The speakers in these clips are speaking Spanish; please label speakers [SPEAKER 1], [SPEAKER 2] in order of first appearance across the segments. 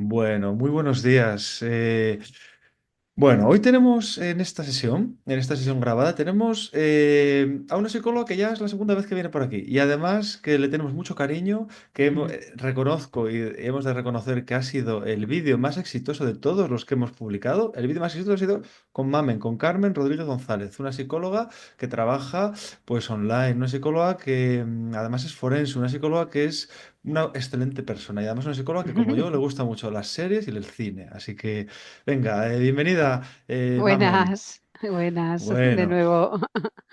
[SPEAKER 1] Bueno, muy buenos días. Bueno, hoy tenemos en esta sesión grabada, tenemos a una psicóloga que ya es la segunda vez que viene por aquí y además que le tenemos mucho cariño,
[SPEAKER 2] Ujú.
[SPEAKER 1] reconozco y hemos de reconocer que ha sido el vídeo más exitoso de todos los que hemos publicado. El vídeo más exitoso ha sido con Mamen, con Carmen Rodríguez González, una psicóloga que trabaja pues online, una psicóloga que además es forense, una psicóloga que es una excelente persona y además una psicóloga que como yo le gusta mucho las series y el cine. Así que venga, bienvenida, Mamen.
[SPEAKER 2] Buenas, buenas de
[SPEAKER 1] Bueno,
[SPEAKER 2] nuevo.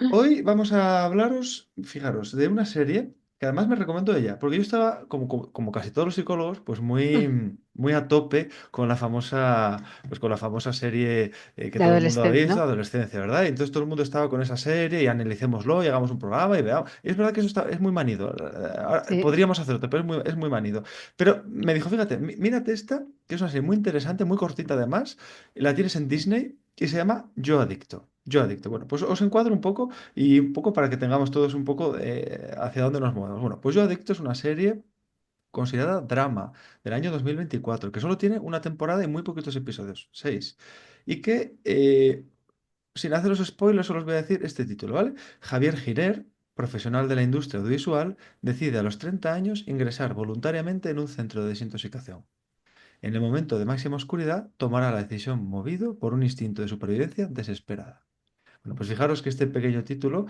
[SPEAKER 1] hoy vamos a hablaros, fijaros, de una serie que además me recomendó ella, porque yo estaba, como casi todos los psicólogos, pues muy a tope con la famosa serie que
[SPEAKER 2] De
[SPEAKER 1] todo el mundo ha
[SPEAKER 2] adolescente,
[SPEAKER 1] visto,
[SPEAKER 2] ¿no?
[SPEAKER 1] Adolescencia, ¿verdad? Y entonces todo el mundo estaba con esa serie y analicémoslo y hagamos un programa y veamos. Y es verdad que es muy manido.
[SPEAKER 2] Sí.
[SPEAKER 1] Podríamos hacerlo, pero es muy manido. Pero me dijo, fíjate, mírate esta, que es una serie muy interesante, muy cortita además, la tienes en Disney y se llama Yo Adicto. Yo Adicto. Bueno, pues os encuadro un poco y un poco para que tengamos todos un poco hacia dónde nos movemos. Bueno, pues Yo Adicto es una serie considerada drama del año 2024 que solo tiene una temporada y muy poquitos episodios, seis. Y que, sin haceros spoilers, solo os voy a decir este título, ¿vale? Javier Girer, profesional de la industria audiovisual, decide a los 30 años ingresar voluntariamente en un centro de desintoxicación. En el momento de máxima oscuridad, tomará la decisión movido por un instinto de supervivencia desesperada. Bueno, pues fijaros que este pequeño título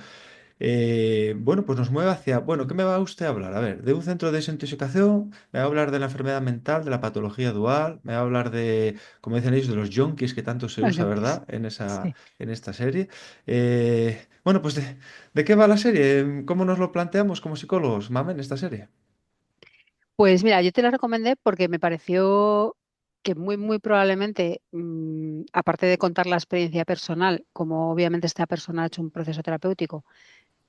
[SPEAKER 1] bueno, pues nos mueve hacia, bueno, ¿qué me va usted a hablar? A ver, de un centro de desintoxicación, me va a hablar de la enfermedad mental, de la patología dual, me va a hablar de, como dicen ellos, de los junkies que tanto se
[SPEAKER 2] Los
[SPEAKER 1] usa,
[SPEAKER 2] yonkis.
[SPEAKER 1] ¿verdad? En esa,
[SPEAKER 2] Sí.
[SPEAKER 1] en esta serie. Bueno, pues ¿de qué va la serie? ¿Cómo nos lo planteamos como psicólogos, mamen, esta serie?
[SPEAKER 2] Pues mira, yo te la recomendé porque me pareció que muy probablemente, aparte de contar la experiencia personal, como obviamente esta persona ha hecho un proceso terapéutico,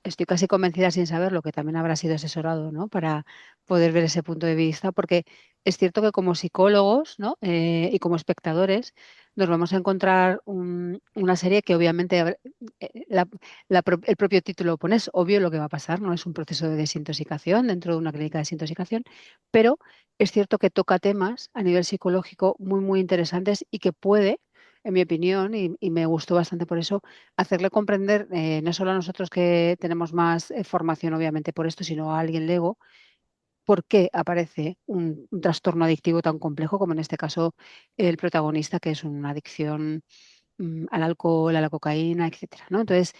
[SPEAKER 2] estoy casi convencida sin saberlo que también habrá sido asesorado, ¿no? Para poder ver ese punto de vista, porque es cierto que como psicólogos, ¿no? Y como espectadores nos vamos a encontrar una serie que obviamente el propio título pone, es obvio lo que va a pasar, ¿no? Es un proceso de desintoxicación dentro de una clínica de desintoxicación, pero es cierto que toca temas a nivel psicológico muy interesantes y que puede, en mi opinión, y me gustó bastante por eso, hacerle comprender, no solo a nosotros que tenemos más formación obviamente por esto, sino a alguien lego, por qué aparece un trastorno adictivo tan complejo como en este caso el protagonista, que es una adicción al alcohol, a la cocaína, etcétera, ¿no? Entonces,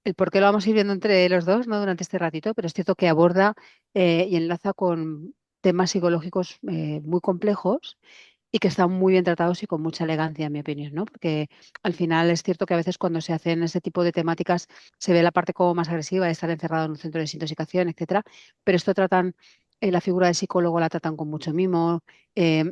[SPEAKER 2] el por qué lo vamos a ir viendo entre los dos, ¿no? Durante este ratito, pero es cierto que aborda y enlaza con temas psicológicos muy complejos y que están muy bien tratados y con mucha elegancia, en mi opinión, ¿no? Porque al final es cierto que a veces cuando se hacen ese tipo de temáticas se ve la parte como más agresiva de estar encerrado en un centro de desintoxicación, etcétera, pero esto tratan, la figura del psicólogo la tratan con mucho mimo. eh,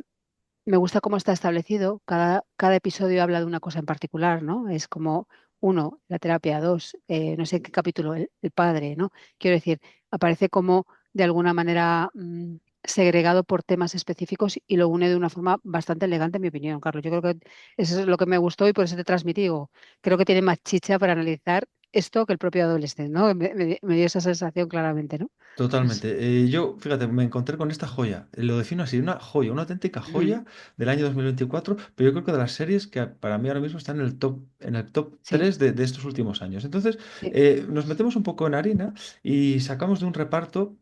[SPEAKER 2] Me gusta cómo está establecido, cada episodio habla de una cosa en particular, ¿no? Es como uno, la terapia, dos, no sé en qué capítulo, el padre, ¿no? Quiero decir, aparece como de alguna manera segregado por temas específicos y lo une de una forma bastante elegante, en mi opinión, Carlos. Yo creo que eso es lo que me gustó y por eso te transmití. Digo, creo que tiene más chicha para analizar esto que el propio adolescente, ¿no? Me dio esa sensación claramente, ¿no?
[SPEAKER 1] Totalmente. Yo, fíjate, me encontré con esta joya. Lo defino así, una joya, una auténtica
[SPEAKER 2] Ujú.
[SPEAKER 1] joya del año 2024, pero yo creo que de las series que para mí ahora mismo están en el top
[SPEAKER 2] Sí,
[SPEAKER 1] 3 de estos últimos años. Entonces,
[SPEAKER 2] sí,
[SPEAKER 1] nos metemos un poco en harina y sacamos de un reparto,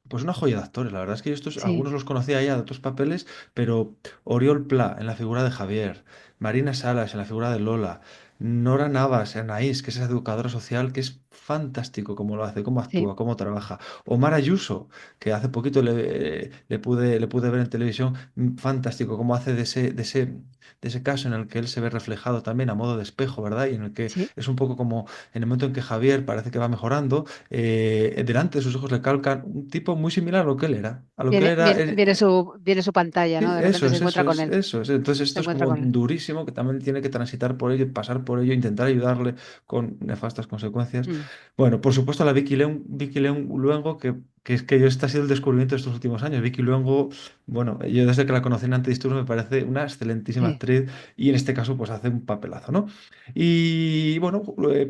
[SPEAKER 1] pues una joya de actores. La verdad es que yo estos,
[SPEAKER 2] sí,
[SPEAKER 1] algunos los conocía ya de otros papeles, pero Oriol Pla en la figura de Javier, Marina Salas en la figura de Lola, Nora Navas en Anaís, que es esa educadora social, que es fantástico cómo lo hace, cómo
[SPEAKER 2] sí,
[SPEAKER 1] actúa, cómo trabaja. Omar Ayuso, que hace poquito le pude ver en televisión, fantástico, cómo hace de ese caso en el que él se ve reflejado también a modo de espejo, ¿verdad? Y en el que
[SPEAKER 2] sí.
[SPEAKER 1] es un poco como en el momento en que Javier parece que va mejorando, delante de sus ojos le calcan un tipo muy similar a lo que él era. A lo que él
[SPEAKER 2] Viene,
[SPEAKER 1] era.
[SPEAKER 2] viene, viene su pantalla,
[SPEAKER 1] Sí,
[SPEAKER 2] ¿no? De
[SPEAKER 1] eso
[SPEAKER 2] repente se
[SPEAKER 1] es, eso
[SPEAKER 2] encuentra con
[SPEAKER 1] es,
[SPEAKER 2] él.
[SPEAKER 1] eso es. Entonces
[SPEAKER 2] Se
[SPEAKER 1] esto es
[SPEAKER 2] encuentra
[SPEAKER 1] como
[SPEAKER 2] con él.
[SPEAKER 1] durísimo, que también tiene que transitar por ello, pasar por ello, intentar ayudarle con nefastas consecuencias.
[SPEAKER 2] Mm,
[SPEAKER 1] Bueno, por supuesto la Vicky León Luengo, que es que este ha sido el descubrimiento de estos últimos años. Vicky Luengo, bueno, yo desde que la conocí en Antidisturbios me parece una excelentísima
[SPEAKER 2] sí,
[SPEAKER 1] actriz y en este caso pues hace un papelazo, ¿no? Y bueno,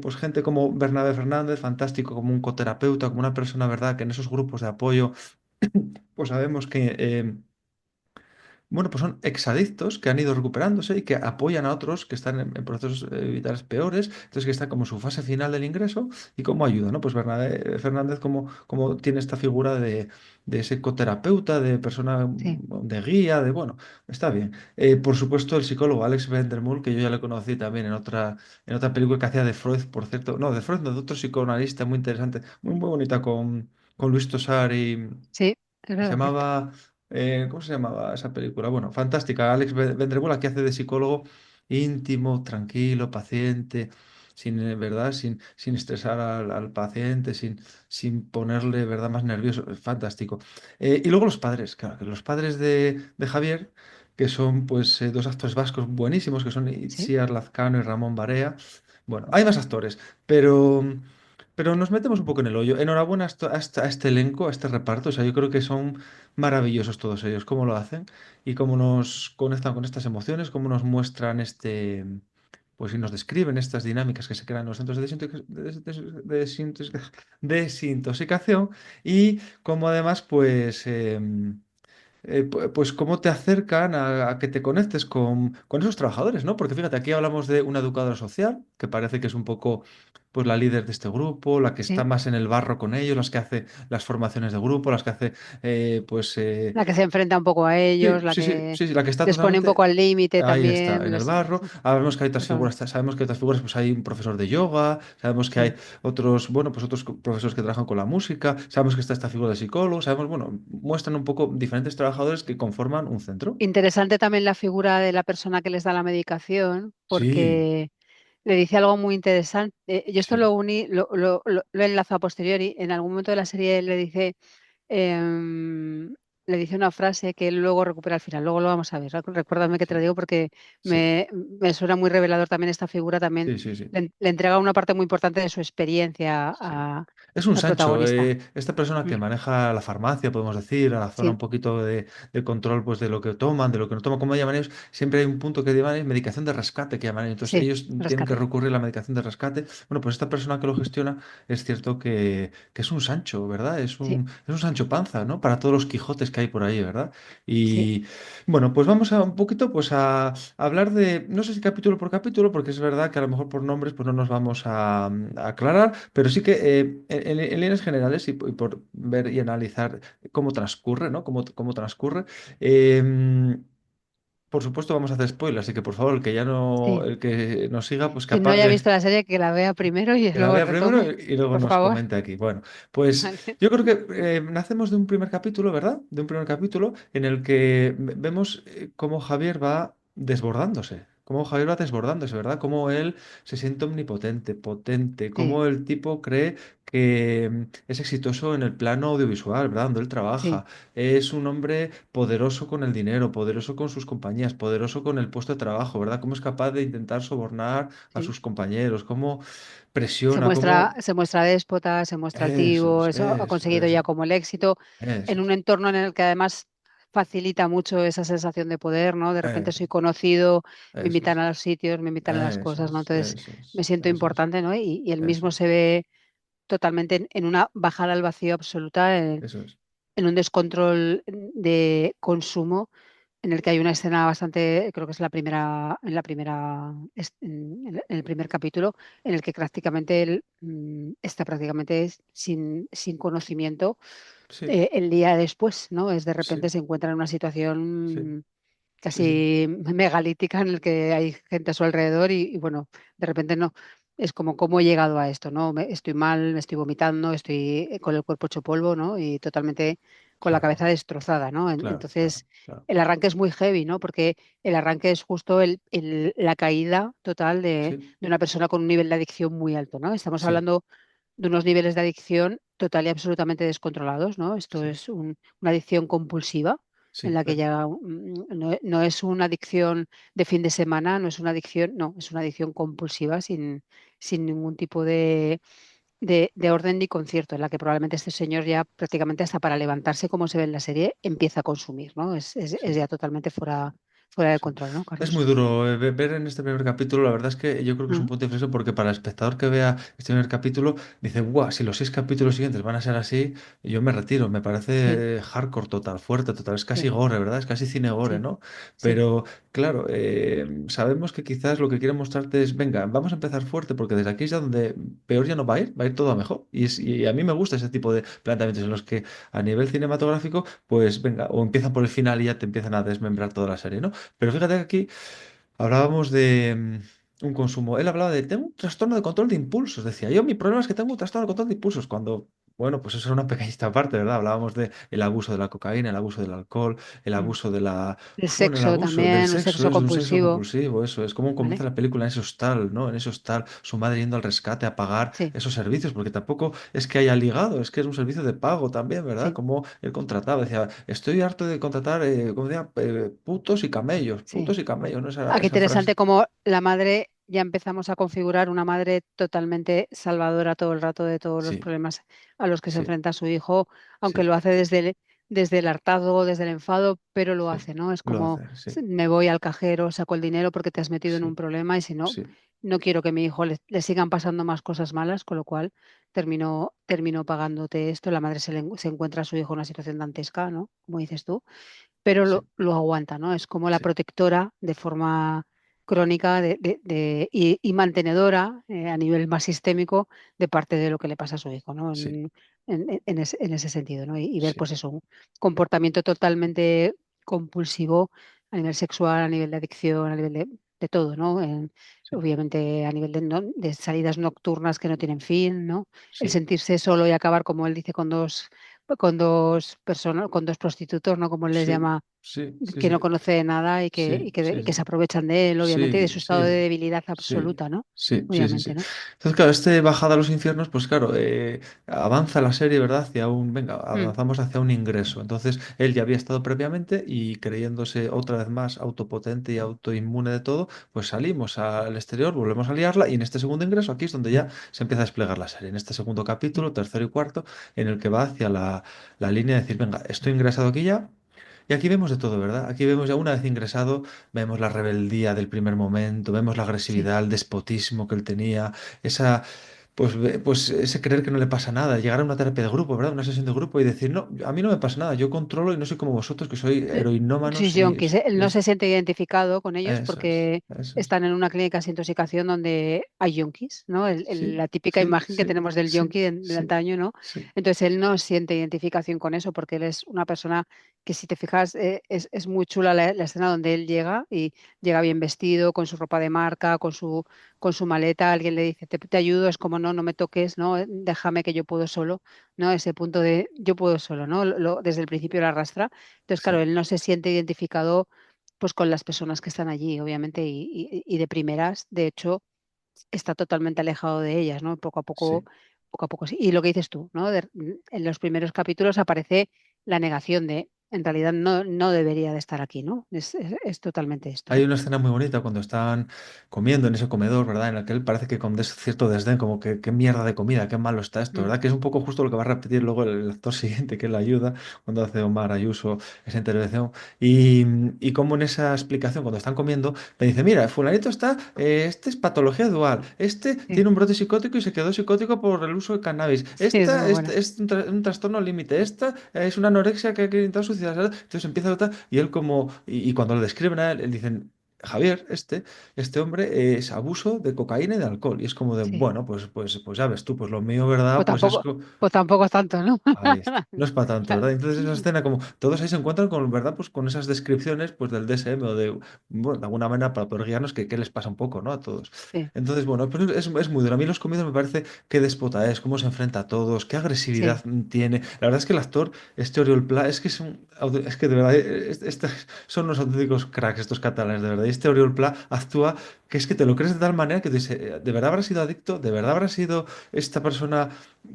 [SPEAKER 1] pues gente como Bernabé Fernández, fantástico, como un coterapeuta, como una persona, ¿verdad? Que en esos grupos de apoyo, pues sabemos Bueno, pues son exadictos que han ido recuperándose y que apoyan a otros que están en procesos vitales peores, entonces que está como en su fase final del ingreso y cómo ayuda, ¿no? Pues Bernabé Fernández como tiene esta figura de psicoterapeuta, de persona,
[SPEAKER 2] Sí,
[SPEAKER 1] de guía, de bueno, está bien. Por supuesto, el psicólogo Alex Vandermool, que yo ya le conocí también en otra película que hacía de Freud, por cierto, no, de Freud, no, de otro psicoanalista muy interesante, muy bonita con Luis Tosar
[SPEAKER 2] sí, es
[SPEAKER 1] y se
[SPEAKER 2] verdad, cierto.
[SPEAKER 1] llamaba, ¿cómo se llamaba esa película? Bueno, fantástica. Alex Vendrebola que hace de psicólogo íntimo, tranquilo, paciente, sin, ¿verdad? Sin estresar al paciente, sin ponerle, ¿verdad? Más nervioso. Es fantástico. Y luego los padres, claro, que los padres de Javier, que son pues dos actores vascos buenísimos, que son
[SPEAKER 2] Sí,
[SPEAKER 1] Itziar Lazcano y Ramón Barea. Bueno, hay más actores, pero nos metemos un poco en el hoyo. Enhorabuena a este elenco, a este reparto. O sea, yo creo que son maravillosos todos ellos, cómo lo hacen y cómo nos conectan con estas emociones, cómo nos muestran pues y nos describen estas dinámicas que se crean en los centros de desintoxicación y cómo además, pues, pues cómo te acercan a que te conectes con esos trabajadores, ¿no? Porque fíjate, aquí hablamos de una educadora social, que parece que es un poco pues la líder de este grupo, la que está
[SPEAKER 2] sí.
[SPEAKER 1] más en el barro con ellos, las que hace las formaciones de grupo, las que hace pues
[SPEAKER 2] La que se enfrenta un poco a ellos,
[SPEAKER 1] sí,
[SPEAKER 2] la
[SPEAKER 1] sí, sí,
[SPEAKER 2] que
[SPEAKER 1] sí, sí, la que está
[SPEAKER 2] les pone un poco
[SPEAKER 1] totalmente
[SPEAKER 2] al límite
[SPEAKER 1] ahí está,
[SPEAKER 2] también.
[SPEAKER 1] en el barro. Sabemos que hay otras figuras,
[SPEAKER 2] Totalmente.
[SPEAKER 1] sabemos que hay otras figuras, pues hay un profesor de yoga, sabemos que hay
[SPEAKER 2] Sí.
[SPEAKER 1] otros, bueno, pues otros profesores que trabajan con la música, sabemos que está esta figura de psicólogo, sabemos, bueno, muestran un poco diferentes trabajadores que conforman un centro.
[SPEAKER 2] Interesante también la figura de la persona que les da la medicación,
[SPEAKER 1] Sí,
[SPEAKER 2] porque le dice algo muy interesante. Yo esto
[SPEAKER 1] sí,
[SPEAKER 2] lo uní, lo enlazo a posteriori. En algún momento de la serie em, le dice una frase que él luego recupera al final. Luego lo vamos a ver. Recuérdame que te lo
[SPEAKER 1] sí,
[SPEAKER 2] digo porque
[SPEAKER 1] sí,
[SPEAKER 2] me suena muy revelador también esta figura. También
[SPEAKER 1] sí, sí, sí.
[SPEAKER 2] le entrega una parte muy importante de su experiencia
[SPEAKER 1] Sí. Es un
[SPEAKER 2] al
[SPEAKER 1] Sancho,
[SPEAKER 2] protagonista.
[SPEAKER 1] esta persona
[SPEAKER 2] Mm,
[SPEAKER 1] que maneja la farmacia, podemos decir, a la zona un
[SPEAKER 2] sí,
[SPEAKER 1] poquito de control pues, de lo que toman, de lo que no toman, como llaman ellos, siempre hay un punto que llaman medicación de rescate, que llaman ellos. Entonces
[SPEAKER 2] sí,
[SPEAKER 1] ellos tienen que
[SPEAKER 2] rescate.
[SPEAKER 1] recurrir a la medicación de rescate. Bueno, pues esta persona que lo gestiona es cierto que es un Sancho, ¿verdad?
[SPEAKER 2] Sí,
[SPEAKER 1] Es un Sancho Panza, ¿no? Para todos los Quijotes que hay por ahí, ¿verdad?
[SPEAKER 2] sí,
[SPEAKER 1] Y bueno, pues vamos a un poquito pues a hablar de, no sé si capítulo por capítulo, porque es verdad que a lo mejor por nombres pues no nos vamos a aclarar, pero sí que en líneas generales y por ver y analizar cómo transcurre, ¿no? Cómo transcurre. em, por supuesto vamos a hacer spoilers, así que por favor, el que ya no,
[SPEAKER 2] sí.
[SPEAKER 1] el que nos siga, pues que
[SPEAKER 2] Quien no haya
[SPEAKER 1] apague,
[SPEAKER 2] visto la serie, que la vea primero y
[SPEAKER 1] que la
[SPEAKER 2] luego
[SPEAKER 1] vea primero
[SPEAKER 2] retome,
[SPEAKER 1] y luego
[SPEAKER 2] por
[SPEAKER 1] nos
[SPEAKER 2] favor.
[SPEAKER 1] comente aquí. Bueno, pues
[SPEAKER 2] Vale.
[SPEAKER 1] yo creo que nacemos de un primer capítulo, ¿verdad? De un primer capítulo en el que vemos cómo Javier va desbordándose. Cómo Javier va desbordándose, ¿verdad? Cómo él se siente omnipotente, potente,
[SPEAKER 2] Sí,
[SPEAKER 1] cómo el tipo cree que es exitoso en el plano audiovisual, ¿verdad? Donde él
[SPEAKER 2] sí,
[SPEAKER 1] trabaja. Es un hombre poderoso con el dinero, poderoso con sus compañías, poderoso con el puesto de trabajo, ¿verdad? Cómo es capaz de intentar sobornar a
[SPEAKER 2] sí.
[SPEAKER 1] sus compañeros, cómo presiona, cómo...
[SPEAKER 2] Se muestra déspota, se muestra altivo, eso ha conseguido
[SPEAKER 1] Eso,
[SPEAKER 2] ya como el éxito
[SPEAKER 1] eso
[SPEAKER 2] en un entorno en el que además facilita mucho esa sensación de poder, ¿no? De repente
[SPEAKER 1] es,
[SPEAKER 2] soy conocido, me
[SPEAKER 1] eso
[SPEAKER 2] invitan
[SPEAKER 1] es,
[SPEAKER 2] a los sitios, me invitan a las
[SPEAKER 1] eso
[SPEAKER 2] cosas, ¿no?
[SPEAKER 1] es,
[SPEAKER 2] Entonces
[SPEAKER 1] eso
[SPEAKER 2] me
[SPEAKER 1] es,
[SPEAKER 2] siento
[SPEAKER 1] eso es,
[SPEAKER 2] importante, ¿no? Y él
[SPEAKER 1] eso
[SPEAKER 2] mismo
[SPEAKER 1] es,
[SPEAKER 2] se ve totalmente en una bajada al vacío absoluta,
[SPEAKER 1] eso es.
[SPEAKER 2] en un descontrol de consumo en el que hay una escena bastante, creo que es en el primer capítulo, en el que prácticamente él está prácticamente sin conocimiento
[SPEAKER 1] Sí,
[SPEAKER 2] el día después, ¿no? Es de repente
[SPEAKER 1] sí,
[SPEAKER 2] se encuentra en una
[SPEAKER 1] sí,
[SPEAKER 2] situación
[SPEAKER 1] sí, sí,
[SPEAKER 2] casi megalítica en el que hay gente a su alrededor y, bueno, de repente no. Es como cómo he llegado a esto, ¿no? Estoy mal, me estoy vomitando, estoy con el cuerpo hecho polvo, ¿no? Y totalmente con la cabeza
[SPEAKER 1] claro,
[SPEAKER 2] destrozada, ¿no?
[SPEAKER 1] claro, claro,
[SPEAKER 2] Entonces,
[SPEAKER 1] claro.
[SPEAKER 2] el arranque es muy heavy, ¿no? Porque el arranque es justo la caída total
[SPEAKER 1] Sí,
[SPEAKER 2] de una persona con un nivel de adicción muy alto, ¿no? Estamos
[SPEAKER 1] sí,
[SPEAKER 2] hablando de unos niveles de adicción total y absolutamente descontrolados, ¿no? Esto
[SPEAKER 1] sí,
[SPEAKER 2] es una adicción compulsiva en
[SPEAKER 1] sí,
[SPEAKER 2] la que ya no es una adicción de fin de semana, no es una adicción, no, es una adicción compulsiva sin ningún tipo de orden ni concierto, en la que probablemente este señor ya prácticamente hasta para levantarse, como se ve en la serie, empieza a consumir, ¿no? Es
[SPEAKER 1] sí,
[SPEAKER 2] ya totalmente fuera de
[SPEAKER 1] Sí.
[SPEAKER 2] control, ¿no,
[SPEAKER 1] Es muy
[SPEAKER 2] Carlos?
[SPEAKER 1] duro ver en este primer capítulo, la verdad es que yo creo que es un
[SPEAKER 2] Mm,
[SPEAKER 1] punto de inflexión porque para el espectador que vea este primer capítulo dice, guau, si los 6 capítulos siguientes van a ser así, yo me retiro, me
[SPEAKER 2] sí,
[SPEAKER 1] parece hardcore total, fuerte total, es casi
[SPEAKER 2] sí,
[SPEAKER 1] gore, ¿verdad? Es casi cine gore,
[SPEAKER 2] sí,
[SPEAKER 1] ¿no?
[SPEAKER 2] sí,
[SPEAKER 1] Pero claro, sabemos que quizás lo que quiere mostrarte es, venga, vamos a empezar fuerte porque desde aquí es ya donde peor ya no va a ir todo a mejor. Y a mí me gusta ese tipo de planteamientos en los que a nivel cinematográfico, pues venga, o empiezan por el final y ya te empiezan a desmembrar toda la serie, ¿no? Pero fíjate que aquí hablábamos de un consumo. Él hablaba de, tengo un trastorno de control de impulsos. Decía, yo mi problema es que tengo un trastorno de control de impulsos. Cuando, bueno, pues eso era una pequeñita parte, ¿verdad? Hablábamos de el abuso de la cocaína, el abuso del alcohol, el
[SPEAKER 2] mm.
[SPEAKER 1] abuso de la...
[SPEAKER 2] El
[SPEAKER 1] Bueno, el
[SPEAKER 2] sexo
[SPEAKER 1] abuso del
[SPEAKER 2] también, el
[SPEAKER 1] sexo,
[SPEAKER 2] sexo
[SPEAKER 1] es un sexo
[SPEAKER 2] compulsivo,
[SPEAKER 1] compulsivo, eso es como
[SPEAKER 2] ¿vale?
[SPEAKER 1] comienza la película en ese hostal, ¿no? En ese hostal, su madre yendo al rescate a pagar
[SPEAKER 2] Sí,
[SPEAKER 1] esos servicios, porque tampoco es que haya ligado, es que es un servicio de pago también, ¿verdad?
[SPEAKER 2] sí,
[SPEAKER 1] Como él contrataba, decía, estoy harto de contratar, ¿cómo decía? Putos
[SPEAKER 2] sí.
[SPEAKER 1] y camellos, ¿no?
[SPEAKER 2] Ah, qué
[SPEAKER 1] Esa frase.
[SPEAKER 2] interesante cómo la madre, ya empezamos a configurar una madre totalmente salvadora todo el rato de todos los
[SPEAKER 1] Sí,
[SPEAKER 2] problemas a los que se
[SPEAKER 1] sí,
[SPEAKER 2] enfrenta su hijo, aunque
[SPEAKER 1] sí,
[SPEAKER 2] lo hace desde el hartazgo, desde el enfado, pero lo
[SPEAKER 1] sí.
[SPEAKER 2] hace, ¿no? Es
[SPEAKER 1] Lo
[SPEAKER 2] como,
[SPEAKER 1] hace, sí,
[SPEAKER 2] me voy al cajero, saco el dinero porque te has metido en un
[SPEAKER 1] sí,
[SPEAKER 2] problema y si no,
[SPEAKER 1] sí,
[SPEAKER 2] no quiero que a mi hijo le sigan pasando más cosas malas, con lo cual termino pagándote esto. La madre se encuentra a su hijo en una situación dantesca, ¿no? Como dices tú, pero
[SPEAKER 1] sí,
[SPEAKER 2] lo aguanta, ¿no? Es como la
[SPEAKER 1] sí,
[SPEAKER 2] protectora de forma crónica y mantenedora a nivel más sistémico de parte de lo que le pasa a su hijo, ¿no?
[SPEAKER 1] sí,
[SPEAKER 2] En ese sentido, ¿no? Y ver,
[SPEAKER 1] sí,
[SPEAKER 2] pues eso, un comportamiento totalmente compulsivo a nivel sexual, a nivel de adicción, a nivel de todo, ¿no?
[SPEAKER 1] sí,
[SPEAKER 2] Obviamente a nivel de salidas nocturnas que no tienen fin, ¿no? El
[SPEAKER 1] sí,
[SPEAKER 2] sentirse solo y acabar, como él dice, con dos personas, con dos prostitutos, ¿no? Como él les
[SPEAKER 1] sí,
[SPEAKER 2] llama,
[SPEAKER 1] sí, sí,
[SPEAKER 2] que
[SPEAKER 1] sí,
[SPEAKER 2] no conoce de nada y que, y
[SPEAKER 1] sí,
[SPEAKER 2] que,
[SPEAKER 1] sí,
[SPEAKER 2] y que se
[SPEAKER 1] sí.
[SPEAKER 2] aprovechan de él, obviamente, y de
[SPEAKER 1] Sí,
[SPEAKER 2] su estado de
[SPEAKER 1] sí,
[SPEAKER 2] debilidad
[SPEAKER 1] sí,
[SPEAKER 2] absoluta, ¿no?
[SPEAKER 1] sí, sí, sí, sí.
[SPEAKER 2] Obviamente, ¿no?
[SPEAKER 1] Entonces, claro, este bajada a los infiernos, pues claro, avanza la serie, ¿verdad? Venga,
[SPEAKER 2] Mm,
[SPEAKER 1] avanzamos hacia un ingreso. Entonces, él ya había estado previamente y creyéndose otra vez más autopotente y autoinmune de todo, pues salimos al exterior, volvemos a liarla y en este segundo ingreso, aquí es donde ya se empieza a desplegar la serie. En este segundo
[SPEAKER 2] sí,
[SPEAKER 1] capítulo, tercero y cuarto, en el que va hacia la línea de decir, venga, estoy ingresado aquí ya. Y aquí vemos de todo, ¿verdad? Aquí vemos ya una vez ingresado, vemos la rebeldía del primer momento, vemos la
[SPEAKER 2] sí.
[SPEAKER 1] agresividad, el despotismo que él tenía, esa, pues ese creer que no le pasa nada, llegar a una terapia de grupo, ¿verdad? Una sesión de grupo y decir, no, a mí no me pasa nada, yo controlo y no soy como vosotros, que soy
[SPEAKER 2] Sí,
[SPEAKER 1] heroinómanos y
[SPEAKER 2] yonkis, él no se siente identificado con ellos
[SPEAKER 1] eso es,
[SPEAKER 2] porque
[SPEAKER 1] eso es.
[SPEAKER 2] están en una clínica sin intoxicación donde hay yonkis, ¿no?
[SPEAKER 1] Sí,
[SPEAKER 2] La típica
[SPEAKER 1] sí,
[SPEAKER 2] imagen que
[SPEAKER 1] sí,
[SPEAKER 2] tenemos del
[SPEAKER 1] sí,
[SPEAKER 2] yonki de
[SPEAKER 1] sí,
[SPEAKER 2] antaño, ¿no?
[SPEAKER 1] sí,
[SPEAKER 2] Entonces él no siente identificación con eso porque él es una persona que, si te fijas, es muy chula la escena donde él llega y llega bien vestido, con su ropa de marca, con su maleta, alguien le dice, te ayudo, es como, no, no me toques, ¿no? Déjame que yo puedo solo, ¿no? Ese punto de yo puedo solo, ¿no? Desde el principio lo arrastra. Entonces, claro,
[SPEAKER 1] sí,
[SPEAKER 2] él no se siente identificado pues con las personas que están allí, obviamente, y de primeras, de hecho, está totalmente alejado de ellas, ¿no?
[SPEAKER 1] sí.
[SPEAKER 2] Poco a poco sí. Y lo que dices tú, ¿no? En los primeros capítulos aparece la negación de, en realidad no debería de estar aquí, ¿no? Es totalmente esto,
[SPEAKER 1] Hay
[SPEAKER 2] ¿no?
[SPEAKER 1] una escena muy bonita cuando están comiendo en ese comedor, ¿verdad? En la que él parece que con cierto desdén, como que qué mierda de comida, qué malo está esto,
[SPEAKER 2] Mm,
[SPEAKER 1] ¿verdad? Que es un poco justo lo que va a repetir luego el actor siguiente, que le ayuda cuando hace Omar Ayuso esa intervención. Y como en esa explicación, cuando están comiendo, le dice, mira, fulanito está, este es patología dual, este
[SPEAKER 2] sí,
[SPEAKER 1] tiene un brote psicótico y se quedó psicótico por el uso de cannabis,
[SPEAKER 2] sí, es muy
[SPEAKER 1] esta
[SPEAKER 2] buena.
[SPEAKER 1] es un trastorno límite, esta es una anorexia que ha intentado suicidarse. Entonces empieza a notar, y él como, y cuando lo describen a él, él dicen, Javier, este hombre es abuso de cocaína y de alcohol. Y es como de,
[SPEAKER 2] Sí.
[SPEAKER 1] bueno, pues ya ves tú, pues lo mío, ¿verdad? Pues es,
[SPEAKER 2] Pues tampoco es tanto, ¿no?
[SPEAKER 1] ahí está. No es para tanto,
[SPEAKER 2] Claro,
[SPEAKER 1] ¿verdad? Entonces esa escena, como todos ahí se encuentran con, ¿verdad? Pues con esas descripciones pues del DSM o de, bueno, de alguna manera para poder guiarnos que qué les pasa un poco, ¿no? A todos.
[SPEAKER 2] sí,
[SPEAKER 1] Entonces, bueno, pues es muy duro. A mí Los Comidos me parece qué déspota es, cómo se enfrenta a todos, qué
[SPEAKER 2] sí.
[SPEAKER 1] agresividad tiene. La verdad es que el actor, este Oriol Pla, es que es que de verdad, son unos auténticos cracks estos catalanes, de verdad. Y este Oriol Pla actúa que es que te lo crees de tal manera que te dice, ¿de verdad habrá sido adicto? ¿De verdad habrá sido esta persona?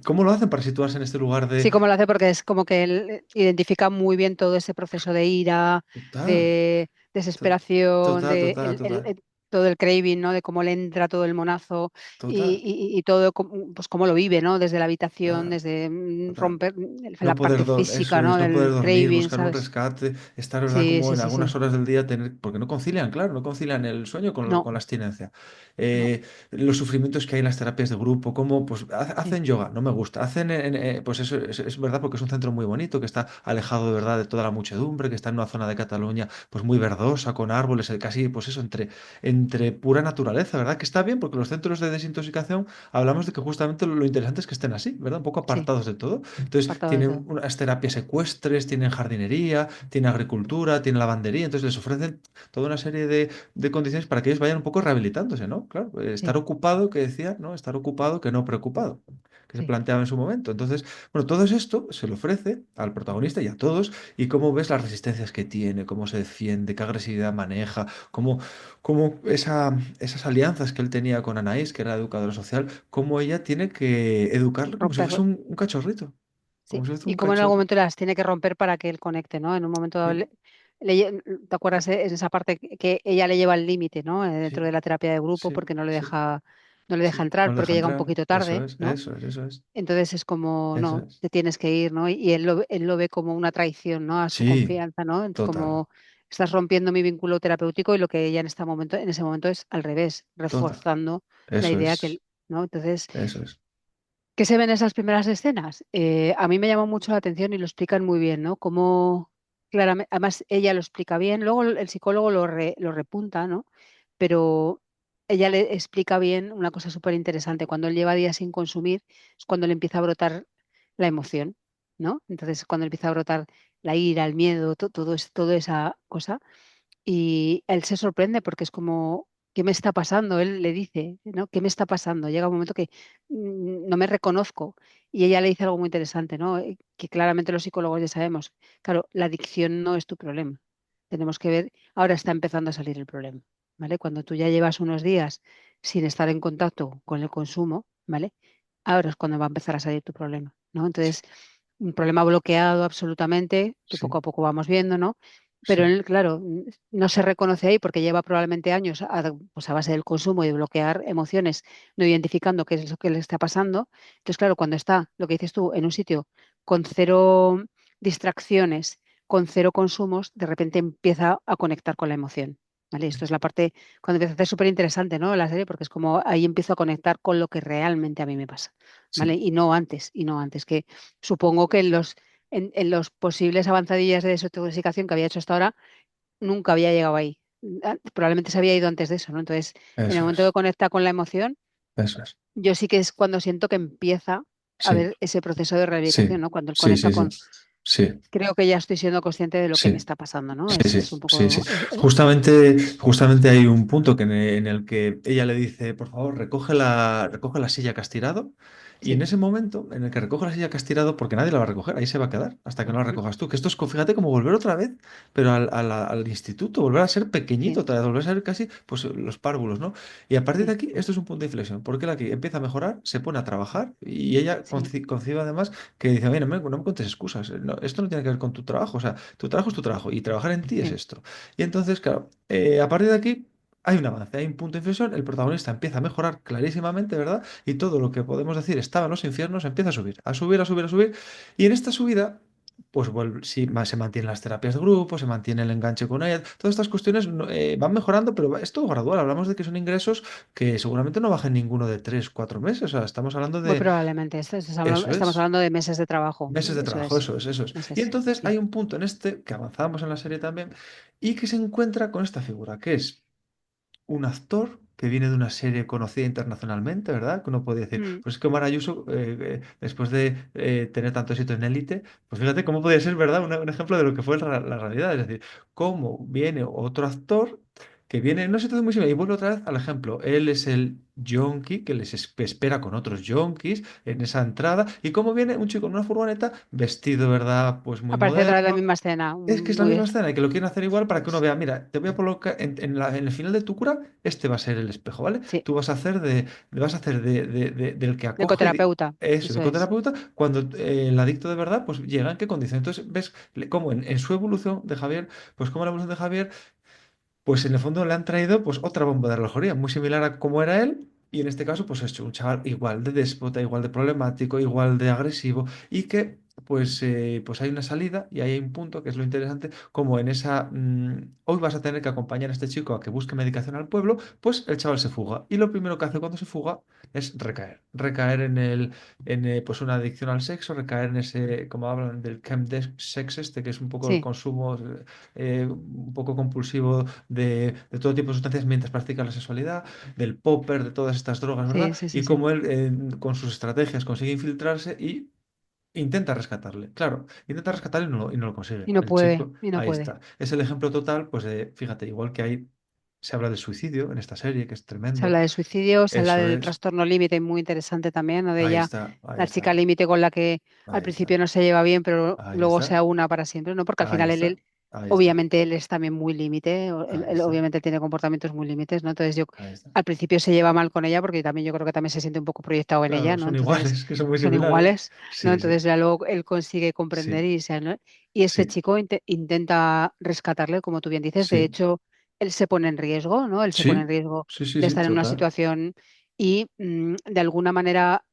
[SPEAKER 1] ¿Cómo lo hacen para situarse en este lugar de...
[SPEAKER 2] Sí, como lo hace porque es como que él identifica muy bien todo ese proceso de ira,
[SPEAKER 1] Total,
[SPEAKER 2] de
[SPEAKER 1] to-
[SPEAKER 2] desesperación,
[SPEAKER 1] total, total, total.
[SPEAKER 2] todo el craving, ¿no? De cómo le entra todo el monazo
[SPEAKER 1] Total.
[SPEAKER 2] y todo, pues cómo lo vive, ¿no? Desde la habitación,
[SPEAKER 1] Total.
[SPEAKER 2] desde
[SPEAKER 1] Total.
[SPEAKER 2] romper la parte
[SPEAKER 1] Eso
[SPEAKER 2] física,
[SPEAKER 1] es,
[SPEAKER 2] ¿no?
[SPEAKER 1] no poder
[SPEAKER 2] Del
[SPEAKER 1] dormir,
[SPEAKER 2] craving,
[SPEAKER 1] buscar un
[SPEAKER 2] ¿sabes?
[SPEAKER 1] rescate, estar, ¿verdad?
[SPEAKER 2] Sí,
[SPEAKER 1] Como
[SPEAKER 2] sí,
[SPEAKER 1] en
[SPEAKER 2] sí,
[SPEAKER 1] algunas
[SPEAKER 2] sí.
[SPEAKER 1] horas del día tener, porque no concilian, claro, no concilian el sueño
[SPEAKER 2] No,
[SPEAKER 1] con la abstinencia.
[SPEAKER 2] no,
[SPEAKER 1] Los sufrimientos que hay en las terapias de grupo, como pues
[SPEAKER 2] sí,
[SPEAKER 1] hacen yoga, no me gusta, hacen, pues eso es verdad porque es un centro muy bonito, que está alejado de verdad de toda la muchedumbre, que está en una zona de Cataluña pues muy verdosa, con árboles, casi pues eso, entre pura naturaleza, ¿verdad? Que está bien porque los centros de desintoxicación hablamos de que justamente lo interesante es que estén así, ¿verdad? Un poco
[SPEAKER 2] sí,
[SPEAKER 1] apartados de todo. Entonces,
[SPEAKER 2] apartado de
[SPEAKER 1] tienen
[SPEAKER 2] todo.
[SPEAKER 1] unas terapias ecuestres, tienen jardinería, tienen agricultura, tienen lavandería, entonces les ofrecen toda una serie de condiciones para que ellos vayan un poco rehabilitándose, ¿no? Claro, estar
[SPEAKER 2] Sí,
[SPEAKER 1] ocupado, que decía, ¿no? Estar ocupado que no preocupado, que se
[SPEAKER 2] sí,
[SPEAKER 1] planteaba en su momento. Entonces, bueno, todo esto se le ofrece al protagonista y a todos, y cómo ves las resistencias que tiene, cómo se defiende, qué agresividad maneja, cómo esas alianzas que él tenía con Anaís, que era educadora social, cómo ella tiene que educarlo como si fuese
[SPEAKER 2] romper.
[SPEAKER 1] un cachorrito. Como
[SPEAKER 2] Sí,
[SPEAKER 1] si fuese
[SPEAKER 2] y
[SPEAKER 1] un
[SPEAKER 2] como en algún
[SPEAKER 1] cachorro.
[SPEAKER 2] momento las tiene que romper para que él conecte, ¿no? En un momento dado,
[SPEAKER 1] Sí,
[SPEAKER 2] ¿te acuerdas en esa parte que ella le lleva al límite, ¿no? Dentro
[SPEAKER 1] sí,
[SPEAKER 2] de la terapia de grupo
[SPEAKER 1] sí,
[SPEAKER 2] porque
[SPEAKER 1] sí,
[SPEAKER 2] no le deja
[SPEAKER 1] sí. No
[SPEAKER 2] entrar
[SPEAKER 1] le
[SPEAKER 2] porque
[SPEAKER 1] deja
[SPEAKER 2] llega un
[SPEAKER 1] entrar.
[SPEAKER 2] poquito
[SPEAKER 1] Eso
[SPEAKER 2] tarde,
[SPEAKER 1] es,
[SPEAKER 2] ¿no?
[SPEAKER 1] eso es, eso es.
[SPEAKER 2] Entonces es como,
[SPEAKER 1] Eso
[SPEAKER 2] no,
[SPEAKER 1] es.
[SPEAKER 2] te tienes que ir, ¿no? Y él lo ve como una traición, ¿no? A su
[SPEAKER 1] Sí,
[SPEAKER 2] confianza, ¿no? Entonces,
[SPEAKER 1] total,
[SPEAKER 2] como estás rompiendo mi vínculo terapéutico y lo que ella en ese momento es al revés,
[SPEAKER 1] total.
[SPEAKER 2] reforzando la
[SPEAKER 1] Eso
[SPEAKER 2] idea que,
[SPEAKER 1] es,
[SPEAKER 2] ¿no? Entonces,
[SPEAKER 1] eso es.
[SPEAKER 2] ¿qué se ven en esas primeras escenas? A mí me llamó mucho la atención y lo explican muy bien, ¿no? Cómo claramente, además ella lo explica bien, luego el psicólogo lo repunta, ¿no? Pero ella le explica bien una cosa súper interesante. Cuando él lleva días sin consumir, es cuando le empieza a brotar la emoción, ¿no? Entonces, cuando empieza a brotar la ira, el miedo, toda esa cosa. Y él se sorprende porque es como, ¿qué me está pasando? Él le dice, ¿no? ¿Qué me está pasando? Llega un momento que no me reconozco. Y ella le dice algo muy interesante, ¿no? Que claramente los psicólogos ya sabemos. Claro, la adicción no es tu problema. Tenemos que ver, ahora está empezando a salir el problema, ¿vale? Cuando tú ya llevas unos días sin estar en contacto con el consumo, ¿vale? Ahora es cuando va a empezar a salir tu problema, ¿no?
[SPEAKER 1] Sí,
[SPEAKER 2] Entonces, un problema bloqueado absolutamente, que
[SPEAKER 1] sí,
[SPEAKER 2] poco a poco vamos viendo, ¿no? Pero
[SPEAKER 1] sí,
[SPEAKER 2] él, claro, no se reconoce ahí porque lleva probablemente años pues a base del consumo y de bloquear emociones, no identificando qué es lo que le está pasando. Entonces, claro, cuando está, lo que dices tú, en un sitio con cero distracciones, con cero consumos, de repente empieza a conectar con la emoción. ¿Vale? Esto es la parte, cuando empieza a ser súper interesante, ¿no? La serie, porque es como ahí empiezo a conectar con lo que realmente a mí me pasa. ¿Vale?
[SPEAKER 1] sí.
[SPEAKER 2] Y no antes, que supongo que en los posibles avanzadillas de desintoxicación que había hecho hasta ahora, nunca había llegado ahí. Probablemente se había ido antes de eso, ¿no? Entonces, en el
[SPEAKER 1] Eso
[SPEAKER 2] momento de
[SPEAKER 1] es,
[SPEAKER 2] conectar con la emoción,
[SPEAKER 1] eso es.
[SPEAKER 2] yo sí que es cuando siento que empieza a
[SPEAKER 1] Sí,
[SPEAKER 2] ver ese proceso de rehabilitación,
[SPEAKER 1] sí,
[SPEAKER 2] ¿no? Cuando él
[SPEAKER 1] sí,
[SPEAKER 2] conecta
[SPEAKER 1] sí, sí.
[SPEAKER 2] con,
[SPEAKER 1] Sí,
[SPEAKER 2] creo que ya estoy siendo consciente de lo que me
[SPEAKER 1] sí.
[SPEAKER 2] está pasando, ¿no?
[SPEAKER 1] Sí,
[SPEAKER 2] Es
[SPEAKER 1] sí,
[SPEAKER 2] un
[SPEAKER 1] sí, sí.
[SPEAKER 2] poco,
[SPEAKER 1] Justamente hay un punto en el que ella le dice, por favor, recoge la silla que has tirado. Y en
[SPEAKER 2] sí.
[SPEAKER 1] ese momento, en el que recoge la silla que has tirado, porque nadie la va a recoger, ahí se va a quedar hasta que no la
[SPEAKER 2] Mm,
[SPEAKER 1] recojas tú. Que esto es, fíjate, como volver otra vez, pero al instituto, volver a ser
[SPEAKER 2] sí,
[SPEAKER 1] pequeñito, otra vez, volver a ser casi pues, los párvulos, ¿no? Y a partir de
[SPEAKER 2] sí,
[SPEAKER 1] aquí, esto es un punto de inflexión, porque él aquí empieza a mejorar, se pone a trabajar y ella
[SPEAKER 2] sí,
[SPEAKER 1] concibe además que dice, mira, no me cuentes excusas, esto no tiene que ver con tu trabajo, o sea, tu trabajo es tu trabajo y trabajar en ti es
[SPEAKER 2] sí.
[SPEAKER 1] esto. Y entonces, claro, a partir de aquí hay un avance, hay un punto de inflexión, el protagonista empieza a mejorar clarísimamente, ¿verdad? Y todo lo que podemos decir estaba en los infiernos empieza a subir, a subir, a subir, a subir. Y en esta subida, pues sí, se mantienen las terapias de grupo, se mantiene el enganche con ella, todas estas cuestiones van mejorando, pero es todo gradual. Hablamos de que son ingresos que seguramente no bajen ninguno de 3, 4 meses, o sea, estamos hablando
[SPEAKER 2] Muy
[SPEAKER 1] de...
[SPEAKER 2] probablemente.
[SPEAKER 1] Eso
[SPEAKER 2] Estamos
[SPEAKER 1] es.
[SPEAKER 2] hablando de meses de trabajo.
[SPEAKER 1] Meses de
[SPEAKER 2] Eso
[SPEAKER 1] trabajo,
[SPEAKER 2] es.
[SPEAKER 1] eso es, eso es. Y
[SPEAKER 2] Meses,
[SPEAKER 1] entonces
[SPEAKER 2] sí.
[SPEAKER 1] hay un punto en este que avanzamos en la serie también y que se encuentra con esta figura, que es un actor que viene de una serie conocida internacionalmente, ¿verdad? Que uno podría decir,
[SPEAKER 2] Mm,
[SPEAKER 1] pues es que Omar Ayuso, después de tener tanto éxito en Élite, pues fíjate cómo podría ser, ¿verdad? Un ejemplo de lo que fue la realidad. Es decir, cómo viene otro actor que viene en una situación muy similar y vuelve otra vez al ejemplo. Él es el yonki que espera con otros yonkis en esa entrada y cómo viene un chico en una furgoneta vestido, ¿verdad? Pues muy
[SPEAKER 2] aparece otra vez la
[SPEAKER 1] moderno.
[SPEAKER 2] misma escena.
[SPEAKER 1] Es que es la misma
[SPEAKER 2] Muy,
[SPEAKER 1] escena y que lo quieren hacer igual para que uno vea, mira, te voy a colocar en el final de tu cura, este va a ser el espejo, ¿vale?
[SPEAKER 2] sí,
[SPEAKER 1] Tú vas a hacer del que
[SPEAKER 2] de
[SPEAKER 1] acoge
[SPEAKER 2] ecoterapeuta.
[SPEAKER 1] eso, de
[SPEAKER 2] Eso es.
[SPEAKER 1] coterapeuta, cuando el adicto de verdad, pues llega en qué condición. Entonces, ves cómo en su evolución de Javier, pues cómo la evolución de Javier Pues en el fondo le han traído pues otra bomba de relojería, muy similar a como era él, y en este caso pues es un chaval igual de déspota, igual de problemático, igual de agresivo, y que pues hay una salida y ahí hay un punto que es lo interesante, como en esa, hoy vas a tener que acompañar a este chico a que busque medicación al pueblo, pues el chaval se fuga, y lo primero que hace cuando se fuga es recaer pues una adicción al sexo, recaer en ese, como hablan del chemsex este, que es un poco el
[SPEAKER 2] Sí,
[SPEAKER 1] consumo un poco compulsivo de todo tipo de sustancias mientras practica la sexualidad, del popper, de todas estas drogas, ¿verdad?
[SPEAKER 2] sí, sí, sí,
[SPEAKER 1] Y
[SPEAKER 2] sí.
[SPEAKER 1] cómo él con sus estrategias consigue infiltrarse y intenta rescatarle. Claro, intenta rescatarle y no lo consigue.
[SPEAKER 2] Y no
[SPEAKER 1] El
[SPEAKER 2] puede,
[SPEAKER 1] chico,
[SPEAKER 2] y no
[SPEAKER 1] ahí
[SPEAKER 2] puede.
[SPEAKER 1] está. Es el ejemplo total, pues de, fíjate, igual que hay, se habla de suicidio en esta serie, que es
[SPEAKER 2] Se
[SPEAKER 1] tremendo.
[SPEAKER 2] habla de suicidio, se habla
[SPEAKER 1] Eso
[SPEAKER 2] del
[SPEAKER 1] es.
[SPEAKER 2] trastorno límite, muy interesante también, ¿no? De
[SPEAKER 1] Ahí
[SPEAKER 2] ella,
[SPEAKER 1] está, ahí
[SPEAKER 2] la chica
[SPEAKER 1] está,
[SPEAKER 2] límite con la que al
[SPEAKER 1] ahí
[SPEAKER 2] principio
[SPEAKER 1] está,
[SPEAKER 2] no se lleva bien, pero
[SPEAKER 1] ahí
[SPEAKER 2] luego se
[SPEAKER 1] está,
[SPEAKER 2] aúna para siempre, ¿no? Porque al
[SPEAKER 1] ahí
[SPEAKER 2] final
[SPEAKER 1] está, ahí está,
[SPEAKER 2] obviamente él es también muy límite,
[SPEAKER 1] ahí
[SPEAKER 2] él
[SPEAKER 1] está,
[SPEAKER 2] obviamente tiene comportamientos muy límites, ¿no? Entonces yo
[SPEAKER 1] ahí está.
[SPEAKER 2] al principio se lleva mal con ella porque también yo creo que también se siente un poco proyectado en ella,
[SPEAKER 1] Claro,
[SPEAKER 2] ¿no?
[SPEAKER 1] son
[SPEAKER 2] Entonces
[SPEAKER 1] iguales, que son muy
[SPEAKER 2] son
[SPEAKER 1] similares.
[SPEAKER 2] iguales, ¿no?
[SPEAKER 1] Sí,
[SPEAKER 2] Entonces
[SPEAKER 1] sí,
[SPEAKER 2] ya luego él consigue comprender
[SPEAKER 1] sí,
[SPEAKER 2] ¿no? Y este
[SPEAKER 1] sí,
[SPEAKER 2] chico intenta rescatarle, como tú bien dices, de
[SPEAKER 1] sí,
[SPEAKER 2] hecho él se pone en riesgo, ¿no? Él se pone en
[SPEAKER 1] sí,
[SPEAKER 2] riesgo
[SPEAKER 1] sí, sí,
[SPEAKER 2] de
[SPEAKER 1] sí,
[SPEAKER 2] estar en una
[SPEAKER 1] total.
[SPEAKER 2] situación y de alguna manera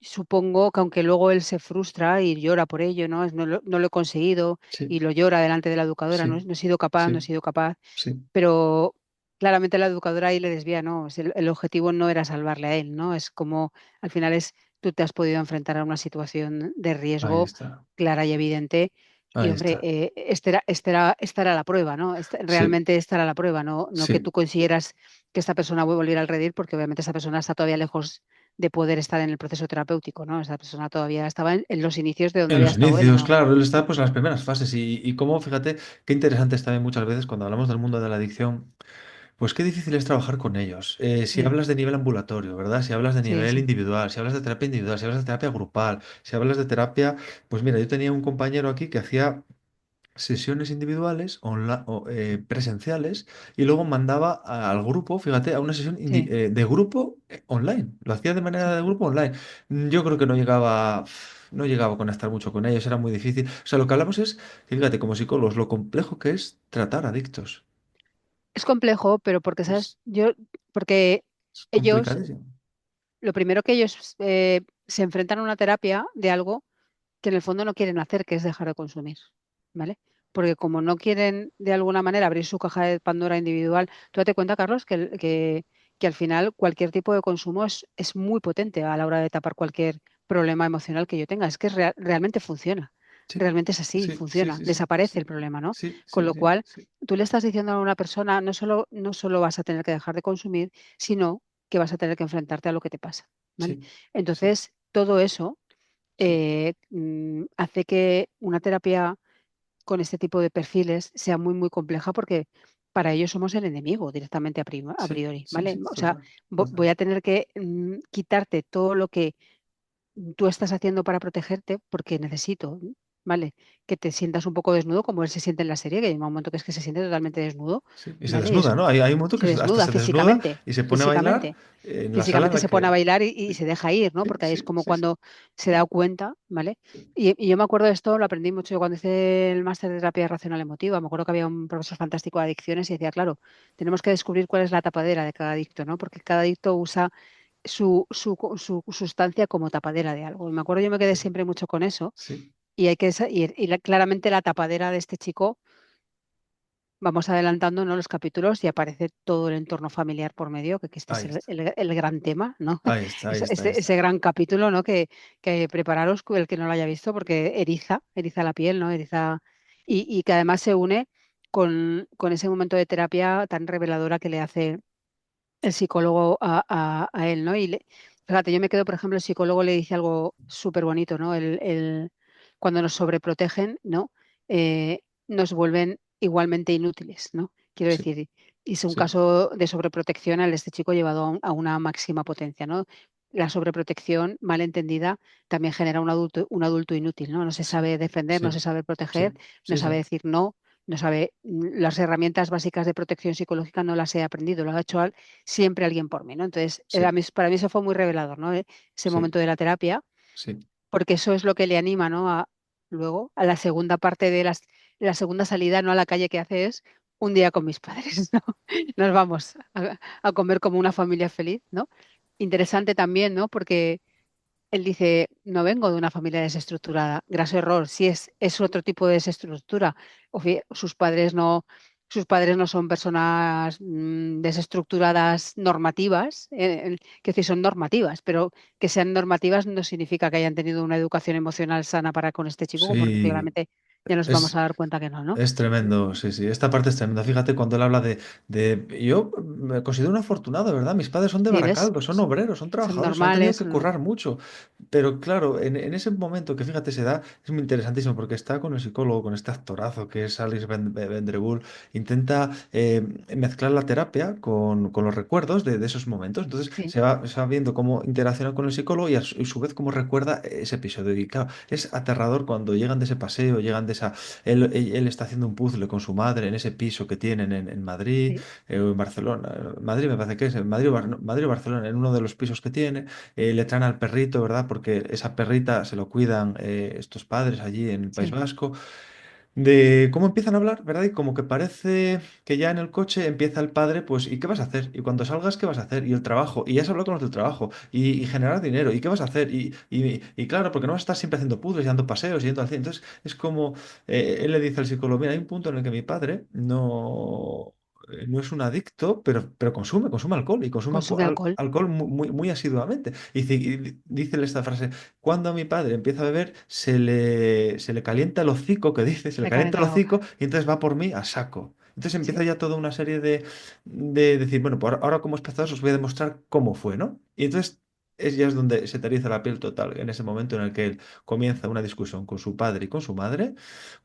[SPEAKER 2] supongo que aunque luego él se frustra y llora por ello, ¿no? No lo he conseguido
[SPEAKER 1] Sí,
[SPEAKER 2] y lo llora delante de la educadora, ¿no?
[SPEAKER 1] sí,
[SPEAKER 2] No he sido capaz, no he
[SPEAKER 1] sí,
[SPEAKER 2] sido capaz,
[SPEAKER 1] sí,
[SPEAKER 2] pero claramente la educadora ahí le desvía, ¿no? El objetivo no era salvarle a él, ¿no? Es como al final tú te has podido enfrentar a una situación de
[SPEAKER 1] ahí
[SPEAKER 2] riesgo
[SPEAKER 1] está,
[SPEAKER 2] clara y evidente. Y
[SPEAKER 1] ahí
[SPEAKER 2] hombre,
[SPEAKER 1] está.
[SPEAKER 2] esta era la prueba, ¿no?
[SPEAKER 1] Sí,
[SPEAKER 2] Realmente esta era la prueba, no que
[SPEAKER 1] sí.
[SPEAKER 2] tú consiguieras que esta persona volviera al redil, porque obviamente esa persona está todavía lejos de poder estar en el proceso terapéutico, ¿no? Esa persona todavía estaba en los inicios de donde
[SPEAKER 1] En
[SPEAKER 2] había
[SPEAKER 1] los
[SPEAKER 2] estado él,
[SPEAKER 1] inicios,
[SPEAKER 2] ¿no?
[SPEAKER 1] claro, él está pues en las primeras fases y cómo, fíjate, qué interesante es también muchas veces cuando hablamos del mundo de la adicción, pues qué difícil es trabajar con ellos. Si
[SPEAKER 2] Sí,
[SPEAKER 1] hablas de nivel ambulatorio, ¿verdad? Si hablas de
[SPEAKER 2] sí,
[SPEAKER 1] nivel
[SPEAKER 2] sí,
[SPEAKER 1] individual, si hablas de terapia individual, si hablas de terapia grupal, si hablas de terapia, pues mira, yo tenía un compañero aquí que hacía sesiones individuales presenciales y luego mandaba al grupo, fíjate, a una sesión
[SPEAKER 2] sí,
[SPEAKER 1] de grupo online. Lo hacía de manera
[SPEAKER 2] sí.
[SPEAKER 1] de grupo online. Yo creo que no llegaba a conectar mucho con ellos, era muy difícil. O sea, lo que hablamos es, fíjate, como psicólogos, lo complejo que es tratar adictos.
[SPEAKER 2] Es complejo, pero porque, ¿sabes?
[SPEAKER 1] Es,
[SPEAKER 2] Porque
[SPEAKER 1] es
[SPEAKER 2] ellos,
[SPEAKER 1] complicadísimo.
[SPEAKER 2] lo primero que ellos se enfrentan a una terapia de algo que en el fondo no quieren hacer, que es dejar de consumir, ¿vale? Porque como no quieren de alguna manera abrir su caja de Pandora individual, tú date cuenta, Carlos, que al final cualquier tipo de consumo es muy potente a la hora de tapar cualquier problema emocional que yo tenga. Es que realmente funciona.
[SPEAKER 1] Sí,
[SPEAKER 2] Realmente es así,
[SPEAKER 1] sí, sí,
[SPEAKER 2] funciona,
[SPEAKER 1] sí, sí,
[SPEAKER 2] desaparece
[SPEAKER 1] sí,
[SPEAKER 2] el problema, ¿no?
[SPEAKER 1] sí,
[SPEAKER 2] Con
[SPEAKER 1] sí,
[SPEAKER 2] lo
[SPEAKER 1] sí,
[SPEAKER 2] cual,
[SPEAKER 1] sí,
[SPEAKER 2] tú le estás diciendo a una persona, no solo vas a tener que dejar de consumir, sino que vas a tener que enfrentarte a lo que te pasa, ¿vale?
[SPEAKER 1] sí, sí,
[SPEAKER 2] Entonces, todo eso
[SPEAKER 1] sí,
[SPEAKER 2] hace que una terapia con este tipo de perfiles sea muy, muy compleja porque para ellos somos el enemigo directamente a
[SPEAKER 1] sí,
[SPEAKER 2] priori,
[SPEAKER 1] sí,
[SPEAKER 2] ¿vale?
[SPEAKER 1] sí,
[SPEAKER 2] O sea,
[SPEAKER 1] total, total.
[SPEAKER 2] voy a tener que quitarte todo lo que tú estás haciendo para protegerte porque necesito, ¿vale? Que te sientas un poco desnudo como él se siente en la serie, que hay un momento que es que se siente totalmente desnudo,
[SPEAKER 1] Sí, y se
[SPEAKER 2] ¿vale? Y
[SPEAKER 1] desnuda, ¿no? Hay un momento que
[SPEAKER 2] se
[SPEAKER 1] hasta
[SPEAKER 2] desnuda
[SPEAKER 1] se desnuda
[SPEAKER 2] físicamente,
[SPEAKER 1] y se pone a bailar
[SPEAKER 2] físicamente.
[SPEAKER 1] en la sala en
[SPEAKER 2] Físicamente
[SPEAKER 1] la
[SPEAKER 2] se pone a
[SPEAKER 1] que...
[SPEAKER 2] bailar y se
[SPEAKER 1] Sí,
[SPEAKER 2] deja ir, ¿no?
[SPEAKER 1] sí,
[SPEAKER 2] Porque ahí es
[SPEAKER 1] sí,
[SPEAKER 2] como
[SPEAKER 1] sí, sí,
[SPEAKER 2] cuando se da cuenta, ¿vale? Y yo me acuerdo de esto, lo aprendí mucho yo cuando hice el máster de terapia racional emotiva. Me acuerdo que había un profesor fantástico de adicciones y decía, claro, tenemos que descubrir cuál es la tapadera de cada adicto, ¿no? Porque cada adicto usa su sustancia como tapadera de algo. Y me acuerdo, yo me quedé
[SPEAKER 1] sí,
[SPEAKER 2] siempre mucho con eso.
[SPEAKER 1] sí,
[SPEAKER 2] Y hay que claramente la tapadera de este chico, vamos adelantando, ¿no? Los capítulos y aparece todo el entorno familiar por medio, que este es
[SPEAKER 1] ahí está,
[SPEAKER 2] el gran tema, ¿no?
[SPEAKER 1] ahí está, ahí está, ahí
[SPEAKER 2] Ese
[SPEAKER 1] está.
[SPEAKER 2] gran capítulo, ¿no? Que prepararos el que no lo haya visto, porque eriza la piel, ¿no? Y que además se une con ese momento de terapia tan reveladora que le hace el psicólogo a él, ¿no? Fíjate, yo me quedo, por ejemplo, el psicólogo le dice algo súper bonito, ¿no? Cuando nos sobreprotegen, ¿no? Nos vuelven igualmente inútiles, ¿no? Quiero
[SPEAKER 1] Sí,
[SPEAKER 2] decir, y es un
[SPEAKER 1] sí,
[SPEAKER 2] caso de sobreprotección al de este chico llevado a una máxima potencia, ¿no? La sobreprotección mal entendida también genera un adulto inútil, ¿no? No se
[SPEAKER 1] sí,
[SPEAKER 2] sabe defender, no se
[SPEAKER 1] sí,
[SPEAKER 2] sabe proteger,
[SPEAKER 1] sí,
[SPEAKER 2] no
[SPEAKER 1] sí,
[SPEAKER 2] sabe
[SPEAKER 1] sí,
[SPEAKER 2] decir no, no sabe las herramientas básicas de protección psicológica no las he aprendido, lo ha hecho siempre alguien por mí, ¿no? Entonces,
[SPEAKER 1] sí,
[SPEAKER 2] para mí eso fue muy revelador, ¿no? Ese
[SPEAKER 1] sí,
[SPEAKER 2] momento de la terapia,
[SPEAKER 1] sí,
[SPEAKER 2] porque eso es lo que le anima, ¿no? Luego, a la segunda parte la segunda salida, ¿no? A la calle que hace es un día con mis padres, ¿no? Nos vamos a comer como una familia feliz, ¿no? Interesante también, ¿no? Porque él dice, no vengo de una familia desestructurada. Graso error, sí es otro tipo de desestructura. Sus padres no son personas desestructuradas normativas, que decir, son normativas, pero que sean normativas no significa que hayan tenido una educación emocional sana para con este chico, porque
[SPEAKER 1] Sí,
[SPEAKER 2] claramente ya nos vamos a
[SPEAKER 1] es,
[SPEAKER 2] dar cuenta que no, ¿no?
[SPEAKER 1] es tremendo, sí, sí. Esta parte es tremenda. Fíjate cuando él habla Yo me considero un afortunado, ¿verdad? Mis padres son de
[SPEAKER 2] Sí, ¿ves?
[SPEAKER 1] Baracaldo, son obreros, son
[SPEAKER 2] Son
[SPEAKER 1] trabajadores, han tenido
[SPEAKER 2] normales,
[SPEAKER 1] que currar mucho. Pero claro, en ese momento que fíjate se da, es muy interesantísimo porque está con el psicólogo, con este actorazo que es Alice Vendrable, intenta mezclar la terapia con los recuerdos de esos momentos. Entonces
[SPEAKER 2] sí,
[SPEAKER 1] se va viendo cómo interacciona con el psicólogo y a su vez cómo recuerda ese episodio. Y claro, es aterrador cuando llegan de ese paseo, llegan de esa él está haciendo un puzzle con su madre en ese piso que tienen en Madrid
[SPEAKER 2] sí,
[SPEAKER 1] o en Barcelona. Madrid me parece que es, en Madrid, no, Madrid o Barcelona, en uno de los pisos que tiene. Le traen al perrito, ¿verdad? Porque esa perrita se lo cuidan estos padres allí en el País
[SPEAKER 2] sí,
[SPEAKER 1] Vasco. De cómo empiezan a hablar, ¿verdad? Y como que parece que ya en el coche empieza el padre, pues, ¿y qué vas a hacer? Y cuando salgas, ¿qué vas a hacer? Y el trabajo, y ya has hablado con los del trabajo, y generar dinero, ¿y qué vas a hacer? Y claro, porque no vas a estar siempre haciendo puzzles y dando paseos y yendo al cine. Entonces, es como, él le dice al psicólogo, mira, hay un punto en el que mi padre no es un adicto, pero consume alcohol, y consume
[SPEAKER 2] consume alcohol,
[SPEAKER 1] alcohol muy, muy, muy asiduamente. Y dice esta frase, cuando a mi padre empieza a beber, se le calienta el hocico, que dice, se le
[SPEAKER 2] le
[SPEAKER 1] calienta
[SPEAKER 2] calienta
[SPEAKER 1] el
[SPEAKER 2] la boca.
[SPEAKER 1] hocico y entonces va por mí a saco. Entonces empieza
[SPEAKER 2] Sí,
[SPEAKER 1] ya toda una serie de decir, bueno, pues ahora como espectadores os voy a demostrar cómo fue, ¿no? Y entonces ya es donde se te eriza la piel total, en ese momento en el que él comienza una discusión con su padre y con su madre,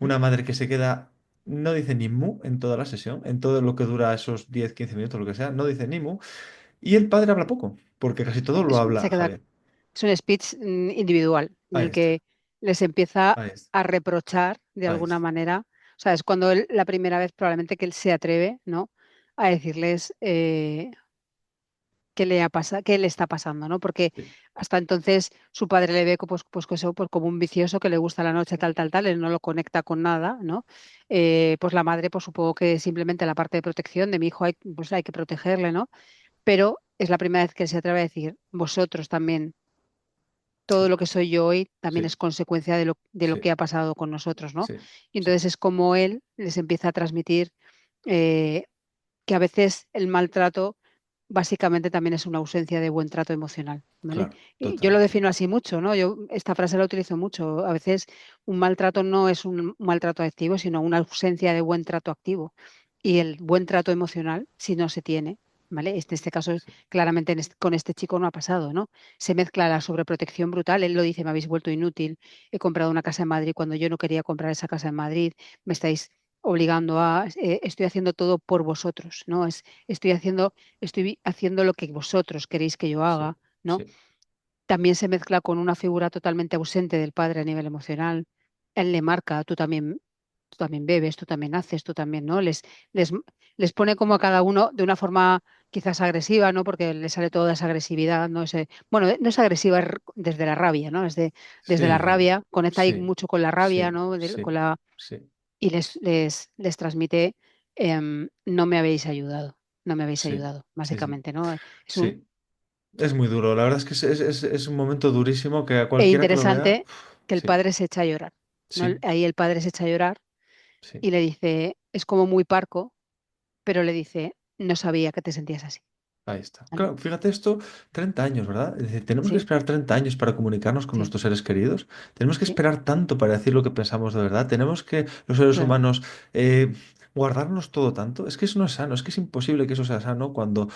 [SPEAKER 2] mm,
[SPEAKER 1] una madre que se queda, no dice ni mu en toda la sesión, en todo lo que dura esos 10 15 minutos, lo que sea, no dice ni mu, y el padre habla poco, porque casi todo lo
[SPEAKER 2] se
[SPEAKER 1] habla
[SPEAKER 2] queda,
[SPEAKER 1] Javier.
[SPEAKER 2] es un speech individual en
[SPEAKER 1] Ahí
[SPEAKER 2] el
[SPEAKER 1] está,
[SPEAKER 2] que les empieza
[SPEAKER 1] ahí está,
[SPEAKER 2] a reprochar de
[SPEAKER 1] ahí
[SPEAKER 2] alguna
[SPEAKER 1] está.
[SPEAKER 2] manera. O sea, es cuando la primera vez probablemente que él se atreve, ¿no? A decirles qué le está pasando, ¿no? Porque
[SPEAKER 1] Sí,
[SPEAKER 2] hasta entonces su padre le ve pues como un vicioso que le gusta la noche, tal, tal, tal, él no lo conecta con nada, ¿no? Pues la madre, pues supongo que simplemente la parte de protección de mi hijo pues hay que protegerle, ¿no? Pero es la primera vez que se atreve a decir, vosotros también, todo lo que soy yo hoy también es
[SPEAKER 1] sí,
[SPEAKER 2] consecuencia de lo
[SPEAKER 1] sí,
[SPEAKER 2] que ha pasado con nosotros, ¿no?
[SPEAKER 1] sí,
[SPEAKER 2] Y
[SPEAKER 1] sí,
[SPEAKER 2] entonces es como él les empieza a transmitir eh, que a veces el maltrato básicamente también es una ausencia de buen trato emocional, ¿vale?
[SPEAKER 1] claro,
[SPEAKER 2] Y yo lo
[SPEAKER 1] totalmente.
[SPEAKER 2] defino así mucho, ¿no? Yo esta frase la utilizo mucho. A veces un maltrato no es un maltrato activo, sino una ausencia de buen trato activo. Y el buen trato emocional, si no se tiene, ¿vale? En este caso,
[SPEAKER 1] Sí,
[SPEAKER 2] claramente con este chico no ha pasado, ¿no? Se mezcla la sobreprotección brutal. Él lo dice, me habéis vuelto inútil, he comprado una casa en Madrid cuando yo no quería comprar esa casa en Madrid, me estáis obligando estoy haciendo todo por vosotros, ¿no? Estoy haciendo lo que vosotros queréis que yo
[SPEAKER 1] sí,
[SPEAKER 2] haga, ¿no?
[SPEAKER 1] sí,
[SPEAKER 2] También se mezcla con una figura totalmente ausente del padre a nivel emocional. Él le marca, tú también bebes, tú también haces, tú también, ¿no? Les, les pone como a cada uno de una forma quizás agresiva, ¿no? Porque le sale toda esa agresividad, ¿no? Bueno, no es agresiva desde la rabia, ¿no? Desde la
[SPEAKER 1] sí,
[SPEAKER 2] rabia, conecta ahí
[SPEAKER 1] sí,
[SPEAKER 2] mucho con la rabia,
[SPEAKER 1] sí,
[SPEAKER 2] ¿no?
[SPEAKER 1] sí, sí,
[SPEAKER 2] Y les transmite, no me habéis ayudado, no me habéis
[SPEAKER 1] sí,
[SPEAKER 2] ayudado,
[SPEAKER 1] sí, sí,
[SPEAKER 2] básicamente, ¿no?
[SPEAKER 1] sí. Es muy duro, la verdad es que es un momento durísimo que a
[SPEAKER 2] E
[SPEAKER 1] cualquiera que lo vea,
[SPEAKER 2] interesante que el
[SPEAKER 1] sí,
[SPEAKER 2] padre se echa a llorar, ¿no?
[SPEAKER 1] sí,
[SPEAKER 2] Ahí el padre se echa a llorar
[SPEAKER 1] sí.
[SPEAKER 2] y le dice, es como muy parco, pero le dice, no sabía que te sentías así,
[SPEAKER 1] Ahí está.
[SPEAKER 2] ¿vale?
[SPEAKER 1] Claro, fíjate esto, 30 años, ¿verdad? Es decir, tenemos que
[SPEAKER 2] Sí,
[SPEAKER 1] esperar 30 años para comunicarnos con
[SPEAKER 2] sí,
[SPEAKER 1] nuestros seres queridos. Tenemos que
[SPEAKER 2] sí,
[SPEAKER 1] esperar tanto para decir lo que pensamos de verdad. Tenemos que los seres
[SPEAKER 2] claro.
[SPEAKER 1] humanos guardarnos todo tanto. Es que eso no es sano, es que es imposible que eso sea sano cuando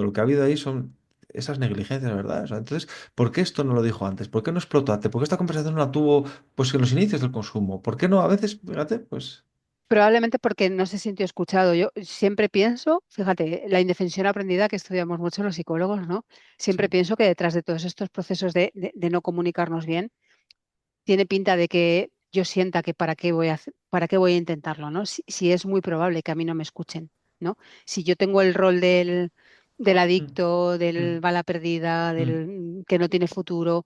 [SPEAKER 1] lo que ha habido ahí son esas negligencias, ¿verdad? O sea, entonces, ¿por qué esto no lo dijo antes? ¿Por qué no explotó antes? ¿Por qué esta conversación no la tuvo pues en los inicios del consumo? ¿Por qué no? A veces, fíjate, pues
[SPEAKER 2] Probablemente porque no se sintió escuchado. Yo siempre pienso, fíjate, la indefensión aprendida que estudiamos mucho los psicólogos, ¿no? Siempre
[SPEAKER 1] sí,
[SPEAKER 2] pienso que detrás de todos estos procesos de no comunicarnos bien, tiene pinta de que yo sienta que para qué voy a intentarlo, ¿no? Si es muy probable que a mí no me escuchen, ¿no? Si yo tengo el rol del
[SPEAKER 1] mm,
[SPEAKER 2] adicto, del
[SPEAKER 1] mm,
[SPEAKER 2] bala perdida,
[SPEAKER 1] mm,
[SPEAKER 2] del que no tiene futuro,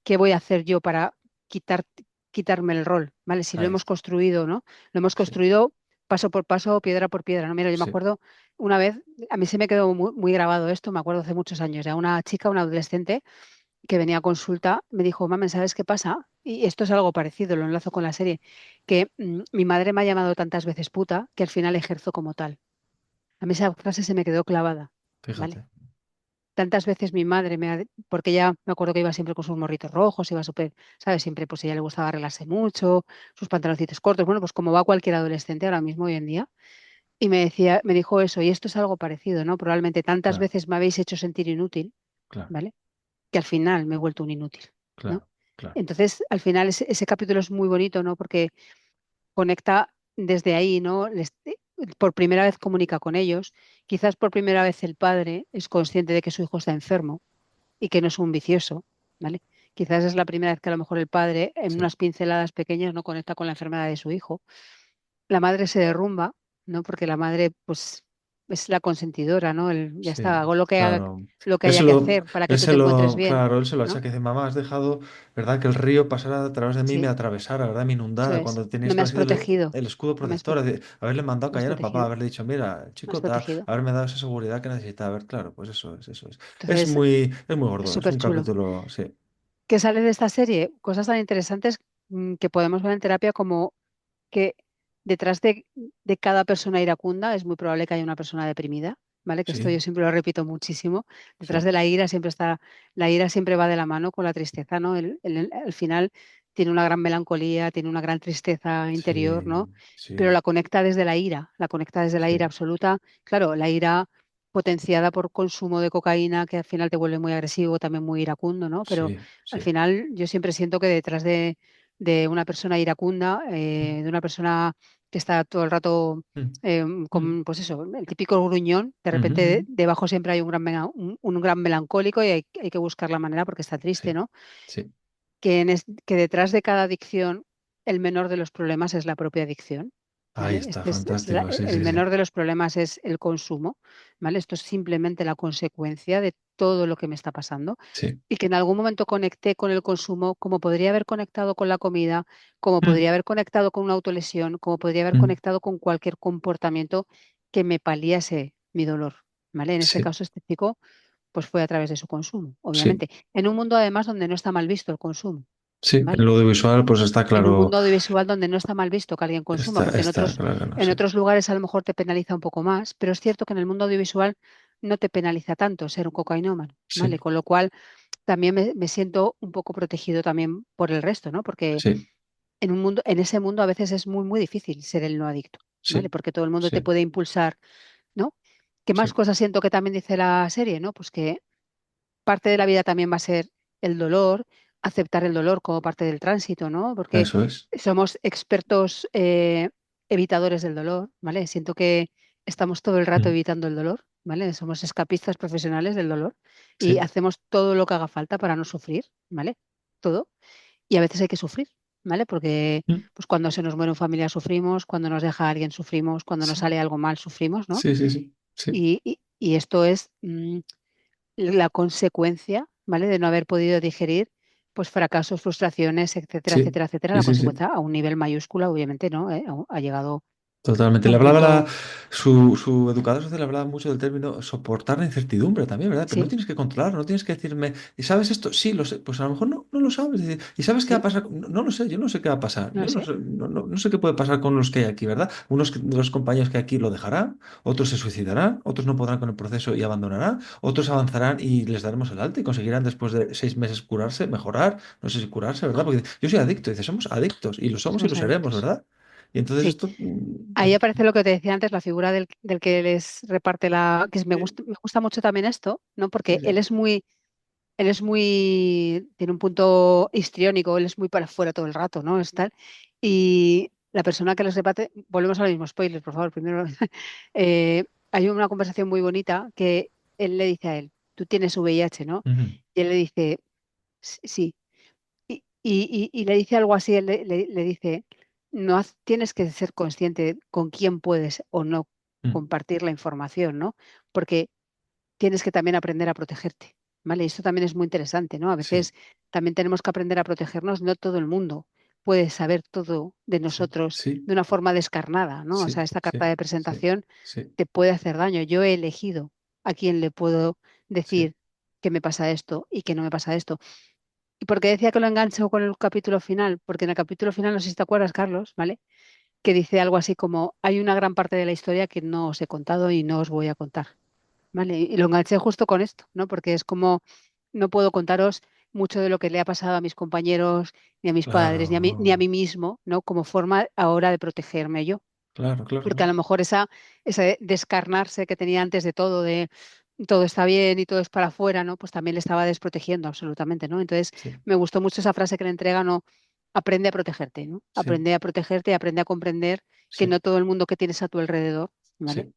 [SPEAKER 2] ¿qué voy a hacer yo para quitar, quitarme el rol? ¿Vale? Si lo
[SPEAKER 1] ahí
[SPEAKER 2] hemos
[SPEAKER 1] está.
[SPEAKER 2] construido, ¿no? Lo hemos
[SPEAKER 1] Sí,
[SPEAKER 2] construido paso por paso, piedra por piedra, ¿no? Mira, yo me
[SPEAKER 1] Sí,
[SPEAKER 2] acuerdo una vez, a mí se me quedó muy, muy grabado esto, me acuerdo hace muchos años, ya una chica, una adolescente que venía a consulta, me dijo, mamen, ¿sabes qué pasa? Y esto es algo parecido, lo enlazo con la serie, que mi madre me ha llamado tantas veces puta que al final ejerzo como tal. A mí esa frase se me quedó clavada, ¿vale?
[SPEAKER 1] fíjate.
[SPEAKER 2] Tantas veces mi madre porque ella me acuerdo que iba siempre con sus morritos rojos, iba súper, ¿sabes? Siempre pues a ella le gustaba arreglarse mucho, sus pantaloncitos cortos, bueno, pues como va cualquier adolescente ahora mismo hoy en día. Y me decía, me dijo eso, y esto es algo parecido, ¿no? Probablemente tantas
[SPEAKER 1] Claro,
[SPEAKER 2] veces me habéis hecho sentir inútil,
[SPEAKER 1] claro,
[SPEAKER 2] ¿vale? Que al final me he vuelto un inútil, ¿no?
[SPEAKER 1] claro, claro.
[SPEAKER 2] Entonces, al final ese capítulo es muy bonito, ¿no? Porque conecta desde ahí, ¿no? Por primera vez comunica con ellos. Quizás por primera vez el padre es consciente de que su hijo está enfermo y que no es un vicioso, ¿vale? Quizás es la primera vez que a lo mejor el padre, en
[SPEAKER 1] Sí,
[SPEAKER 2] unas pinceladas pequeñas, no conecta con la enfermedad de su hijo. La madre se derrumba, ¿no? Porque la madre, pues, es la consentidora, ¿no? Ya está,
[SPEAKER 1] sí,
[SPEAKER 2] hago
[SPEAKER 1] claro.
[SPEAKER 2] lo que
[SPEAKER 1] Él
[SPEAKER 2] haya
[SPEAKER 1] se
[SPEAKER 2] que
[SPEAKER 1] lo,
[SPEAKER 2] hacer para que tú te encuentres bien,
[SPEAKER 1] claro, él se lo
[SPEAKER 2] ¿no?
[SPEAKER 1] achaca y dice, mamá, has dejado, ¿verdad? Que el río pasara a través de mí y me
[SPEAKER 2] Sí,
[SPEAKER 1] atravesara, ¿verdad? Me
[SPEAKER 2] eso
[SPEAKER 1] inundara,
[SPEAKER 2] es.
[SPEAKER 1] cuando tenías
[SPEAKER 2] No
[SPEAKER 1] que
[SPEAKER 2] me
[SPEAKER 1] haber
[SPEAKER 2] has
[SPEAKER 1] sido
[SPEAKER 2] protegido,
[SPEAKER 1] el escudo
[SPEAKER 2] no me has,
[SPEAKER 1] protector, haberle mandado
[SPEAKER 2] me has
[SPEAKER 1] callar al papá,
[SPEAKER 2] protegido,
[SPEAKER 1] haberle dicho, mira,
[SPEAKER 2] me has
[SPEAKER 1] chico, tal,
[SPEAKER 2] protegido.
[SPEAKER 1] haberme dado esa seguridad que necesitaba. A ver, claro, pues eso es, eso es.
[SPEAKER 2] Entonces,
[SPEAKER 1] Es muy
[SPEAKER 2] es
[SPEAKER 1] gordo, es
[SPEAKER 2] súper
[SPEAKER 1] un
[SPEAKER 2] chulo.
[SPEAKER 1] capítulo, sí,
[SPEAKER 2] ¿Qué sale de esta serie? Cosas tan interesantes que podemos ver en terapia como que detrás de cada persona iracunda es muy probable que haya una persona deprimida, ¿vale? Que esto
[SPEAKER 1] sí,
[SPEAKER 2] yo siempre lo repito muchísimo. Detrás
[SPEAKER 1] sí,
[SPEAKER 2] de la ira siempre está, la ira siempre va de la mano con la tristeza, ¿no? Al final tiene una gran melancolía, tiene una gran tristeza interior, ¿no?
[SPEAKER 1] sí,
[SPEAKER 2] Pero
[SPEAKER 1] sí,
[SPEAKER 2] la conecta desde la ira, la conecta desde la ira
[SPEAKER 1] sí,
[SPEAKER 2] absoluta. Claro, la ira potenciada por consumo de cocaína, que al final te vuelve muy agresivo, también muy iracundo, ¿no? Pero
[SPEAKER 1] sí,
[SPEAKER 2] al
[SPEAKER 1] sí.
[SPEAKER 2] final yo siempre siento que detrás de una persona iracunda,
[SPEAKER 1] Mm,
[SPEAKER 2] de una persona que está todo el rato
[SPEAKER 1] mm, mm,
[SPEAKER 2] con, pues eso, el típico gruñón, de
[SPEAKER 1] ujú,
[SPEAKER 2] repente
[SPEAKER 1] ujú.
[SPEAKER 2] debajo siempre hay un gran melancólico y hay que buscar la manera porque está triste,
[SPEAKER 1] Sí,
[SPEAKER 2] ¿no?
[SPEAKER 1] sí.
[SPEAKER 2] Que detrás de cada adicción el menor de los problemas es la propia adicción.
[SPEAKER 1] Ahí
[SPEAKER 2] ¿Vale?
[SPEAKER 1] está, fantástico, sí,
[SPEAKER 2] El
[SPEAKER 1] sí, sí.
[SPEAKER 2] menor de los problemas es el consumo, ¿vale? Esto es simplemente la consecuencia de todo lo que me está pasando
[SPEAKER 1] Sí.
[SPEAKER 2] y que en algún momento conecté con el consumo, como podría haber conectado con la comida, como
[SPEAKER 1] Mm,
[SPEAKER 2] podría haber conectado con una autolesión, como podría haber
[SPEAKER 1] mm,
[SPEAKER 2] conectado con cualquier comportamiento que me paliase mi dolor, ¿vale? En este
[SPEAKER 1] sí,
[SPEAKER 2] caso, este chico, pues fue a través de su consumo,
[SPEAKER 1] sí,
[SPEAKER 2] obviamente. En un mundo además donde no está mal visto el consumo,
[SPEAKER 1] sí. En
[SPEAKER 2] ¿vale?
[SPEAKER 1] lo audiovisual, pues está
[SPEAKER 2] En un
[SPEAKER 1] claro,
[SPEAKER 2] mundo audiovisual donde no está mal visto que alguien consuma, porque
[SPEAKER 1] está claro que no,
[SPEAKER 2] en
[SPEAKER 1] sí.
[SPEAKER 2] otros lugares a lo mejor te penaliza un poco más, pero es cierto que en el mundo audiovisual no te penaliza tanto ser un cocainómano, ¿vale?
[SPEAKER 1] Sí,
[SPEAKER 2] Con lo cual también me siento un poco protegido también por el resto, ¿no? Porque
[SPEAKER 1] sí,
[SPEAKER 2] en ese mundo a veces es muy, muy difícil ser el no adicto, ¿vale?
[SPEAKER 1] sí,
[SPEAKER 2] Porque todo el mundo te
[SPEAKER 1] sí,
[SPEAKER 2] puede impulsar, ¿no? ¿Qué más
[SPEAKER 1] sí.
[SPEAKER 2] cosas siento que también dice la serie, ¿no? Pues que parte de la vida también va a ser el dolor, aceptar el dolor como parte del tránsito, ¿no? Porque
[SPEAKER 1] Eso es.
[SPEAKER 2] somos expertos evitadores del dolor, ¿vale? Siento que estamos todo el rato
[SPEAKER 1] Mm,
[SPEAKER 2] evitando el dolor, ¿vale? Somos escapistas profesionales del dolor y
[SPEAKER 1] sí.
[SPEAKER 2] hacemos todo lo que haga falta para no sufrir, ¿vale? Todo. Y a veces hay que sufrir, ¿vale? Porque
[SPEAKER 1] Mm,
[SPEAKER 2] pues cuando se nos muere un familiar sufrimos, cuando nos deja alguien sufrimos, cuando nos
[SPEAKER 1] sí,
[SPEAKER 2] sale algo mal sufrimos, ¿no?
[SPEAKER 1] sí, sí, sí, sí,
[SPEAKER 2] Y esto es la consecuencia, ¿vale? De no haber podido digerir pues fracasos, frustraciones, etcétera,
[SPEAKER 1] sí,
[SPEAKER 2] etcétera, etcétera.
[SPEAKER 1] sí,
[SPEAKER 2] La
[SPEAKER 1] sí, sí.
[SPEAKER 2] consecuencia a un nivel mayúsculo, obviamente, ¿no? Ha llegado
[SPEAKER 1] Totalmente.
[SPEAKER 2] a
[SPEAKER 1] Le
[SPEAKER 2] un
[SPEAKER 1] hablaba
[SPEAKER 2] punto,
[SPEAKER 1] su educador social hablaba mucho del término soportar la incertidumbre también, ¿verdad? Pero no
[SPEAKER 2] sí,
[SPEAKER 1] tienes que controlarlo, no tienes que decirme, ¿y sabes esto? Sí, lo sé. Pues a lo mejor no, no lo sabes. ¿Y sabes qué va a
[SPEAKER 2] sí,
[SPEAKER 1] pasar? No, no lo sé, yo no sé qué va a pasar.
[SPEAKER 2] no
[SPEAKER 1] Yo no
[SPEAKER 2] sé,
[SPEAKER 1] sé, no sé qué puede pasar con los que hay aquí, ¿verdad? De los compañeros que aquí lo dejarán, otros se suicidarán, otros no podrán con el proceso y abandonarán, otros avanzarán y les daremos el alta y conseguirán después de 6 meses curarse, mejorar, no sé si curarse, ¿verdad? Porque yo soy adicto, dice, somos adictos y lo somos y lo
[SPEAKER 2] somos
[SPEAKER 1] seremos,
[SPEAKER 2] adictos.
[SPEAKER 1] ¿verdad? Y entonces
[SPEAKER 2] Sí,
[SPEAKER 1] esto...
[SPEAKER 2] ahí aparece lo que te decía antes, la figura del que les reparte
[SPEAKER 1] Sí,
[SPEAKER 2] me gusta mucho también esto, ¿no?
[SPEAKER 1] sí,
[SPEAKER 2] Porque
[SPEAKER 1] sí.
[SPEAKER 2] tiene un punto histriónico, él es muy para afuera todo el rato, ¿no? Es tal. Y la persona que les reparte, volvemos al mismo spoiler, por favor, primero. Hay una conversación muy bonita que él le dice a él, tú tienes VIH, ¿no?
[SPEAKER 1] Ujú.
[SPEAKER 2] Y él le dice, Sí. Y le dice algo así, él le dice, no tienes que ser consciente con quién puedes o no
[SPEAKER 1] Mm.
[SPEAKER 2] compartir la información, ¿no? Porque tienes que también aprender a protegerte, ¿vale? Y esto también es muy interesante, ¿no? A
[SPEAKER 1] Sí,
[SPEAKER 2] veces también tenemos que aprender a protegernos, no todo el mundo. puede saber todo de
[SPEAKER 1] sí,
[SPEAKER 2] nosotros
[SPEAKER 1] sí,
[SPEAKER 2] de una forma descarnada, ¿no? O sea,
[SPEAKER 1] sí,
[SPEAKER 2] esta carta
[SPEAKER 1] sí,
[SPEAKER 2] de
[SPEAKER 1] sí,
[SPEAKER 2] presentación
[SPEAKER 1] sí,
[SPEAKER 2] te puede hacer daño. Yo he elegido a quién le puedo
[SPEAKER 1] sí,
[SPEAKER 2] decir que me pasa esto y que no me pasa esto. ¿Y por qué decía que lo engancho con el capítulo final? Porque en el capítulo final, no sé si te acuerdas, Carlos, ¿vale? Que dice algo así como, hay una gran parte de la historia que no os he contado y no os voy a contar, ¿vale? Y lo enganché justo con esto, ¿no? Porque es como, no puedo contaros mucho de lo que le ha pasado a mis compañeros, ni a mis padres,
[SPEAKER 1] claro,
[SPEAKER 2] ni a
[SPEAKER 1] no,
[SPEAKER 2] mí mismo, ¿no? Como forma ahora de protegerme yo.
[SPEAKER 1] claro, claro,
[SPEAKER 2] Porque a
[SPEAKER 1] no,
[SPEAKER 2] lo mejor ese descarnarse que tenía antes de todo está bien y todo es para afuera, ¿no? Pues también le estaba desprotegiendo absolutamente, ¿no? Entonces,
[SPEAKER 1] sí,
[SPEAKER 2] me gustó mucho esa frase que le entrega, ¿no? Aprende a protegerte, ¿no?
[SPEAKER 1] sí,
[SPEAKER 2] Aprende a protegerte, aprende a comprender que
[SPEAKER 1] sí,
[SPEAKER 2] no todo el mundo que tienes a tu alrededor, ¿vale?
[SPEAKER 1] sí,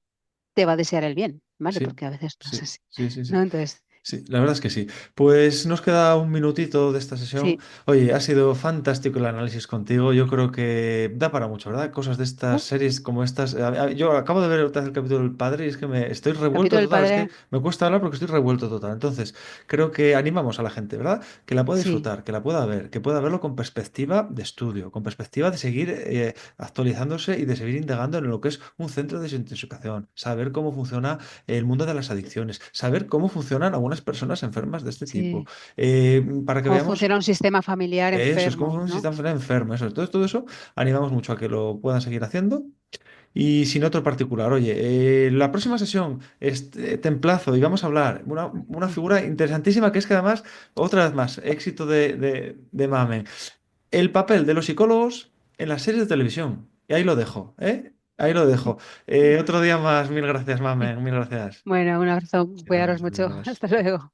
[SPEAKER 2] Te va a desear el bien, ¿vale?
[SPEAKER 1] sí,
[SPEAKER 2] Porque a veces no es
[SPEAKER 1] sí,
[SPEAKER 2] así,
[SPEAKER 1] sí, sí,
[SPEAKER 2] ¿no?
[SPEAKER 1] sí.
[SPEAKER 2] Entonces,
[SPEAKER 1] Sí, la verdad es que sí. Pues nos queda un minutito de esta sesión.
[SPEAKER 2] sí.
[SPEAKER 1] Oye, ha sido fantástico el análisis contigo. Yo creo que da para mucho, ¿verdad? Cosas de estas series como estas. Yo acabo de ver otra vez el capítulo del padre y es que me estoy revuelto
[SPEAKER 2] Capítulo del
[SPEAKER 1] total. Es que
[SPEAKER 2] padre,
[SPEAKER 1] me cuesta hablar porque estoy revuelto total. Entonces, creo que animamos a la gente, ¿verdad? Que la pueda
[SPEAKER 2] sí,
[SPEAKER 1] disfrutar, que la pueda ver, que pueda verlo con perspectiva de estudio, con perspectiva de seguir actualizándose y de seguir indagando en lo que es un centro de desintoxicación, saber cómo funciona el mundo de las adicciones, saber cómo funcionan algunas personas enfermas de este tipo,
[SPEAKER 2] sí.
[SPEAKER 1] para que
[SPEAKER 2] Cómo
[SPEAKER 1] veamos
[SPEAKER 2] funciona un sistema familiar
[SPEAKER 1] eso, es cómo
[SPEAKER 2] enfermo,
[SPEAKER 1] funciona un
[SPEAKER 2] ¿no?
[SPEAKER 1] sistema enfermo, eso. Entonces, todo eso animamos mucho a que lo puedan seguir haciendo. Y sin otro particular, oye, la próxima sesión te emplazo y vamos a hablar una
[SPEAKER 2] Sí.
[SPEAKER 1] figura interesantísima que es que además, otra vez más, éxito de Mamen. El papel de los psicólogos en las series de televisión. Y ahí lo dejo, ¿eh? Ahí lo dejo. Otro día más, mil gracias, Mamen, mil gracias.
[SPEAKER 2] Bueno, un abrazo, cuidaros
[SPEAKER 1] Adiós,
[SPEAKER 2] mucho.
[SPEAKER 1] adiós.
[SPEAKER 2] Hasta luego.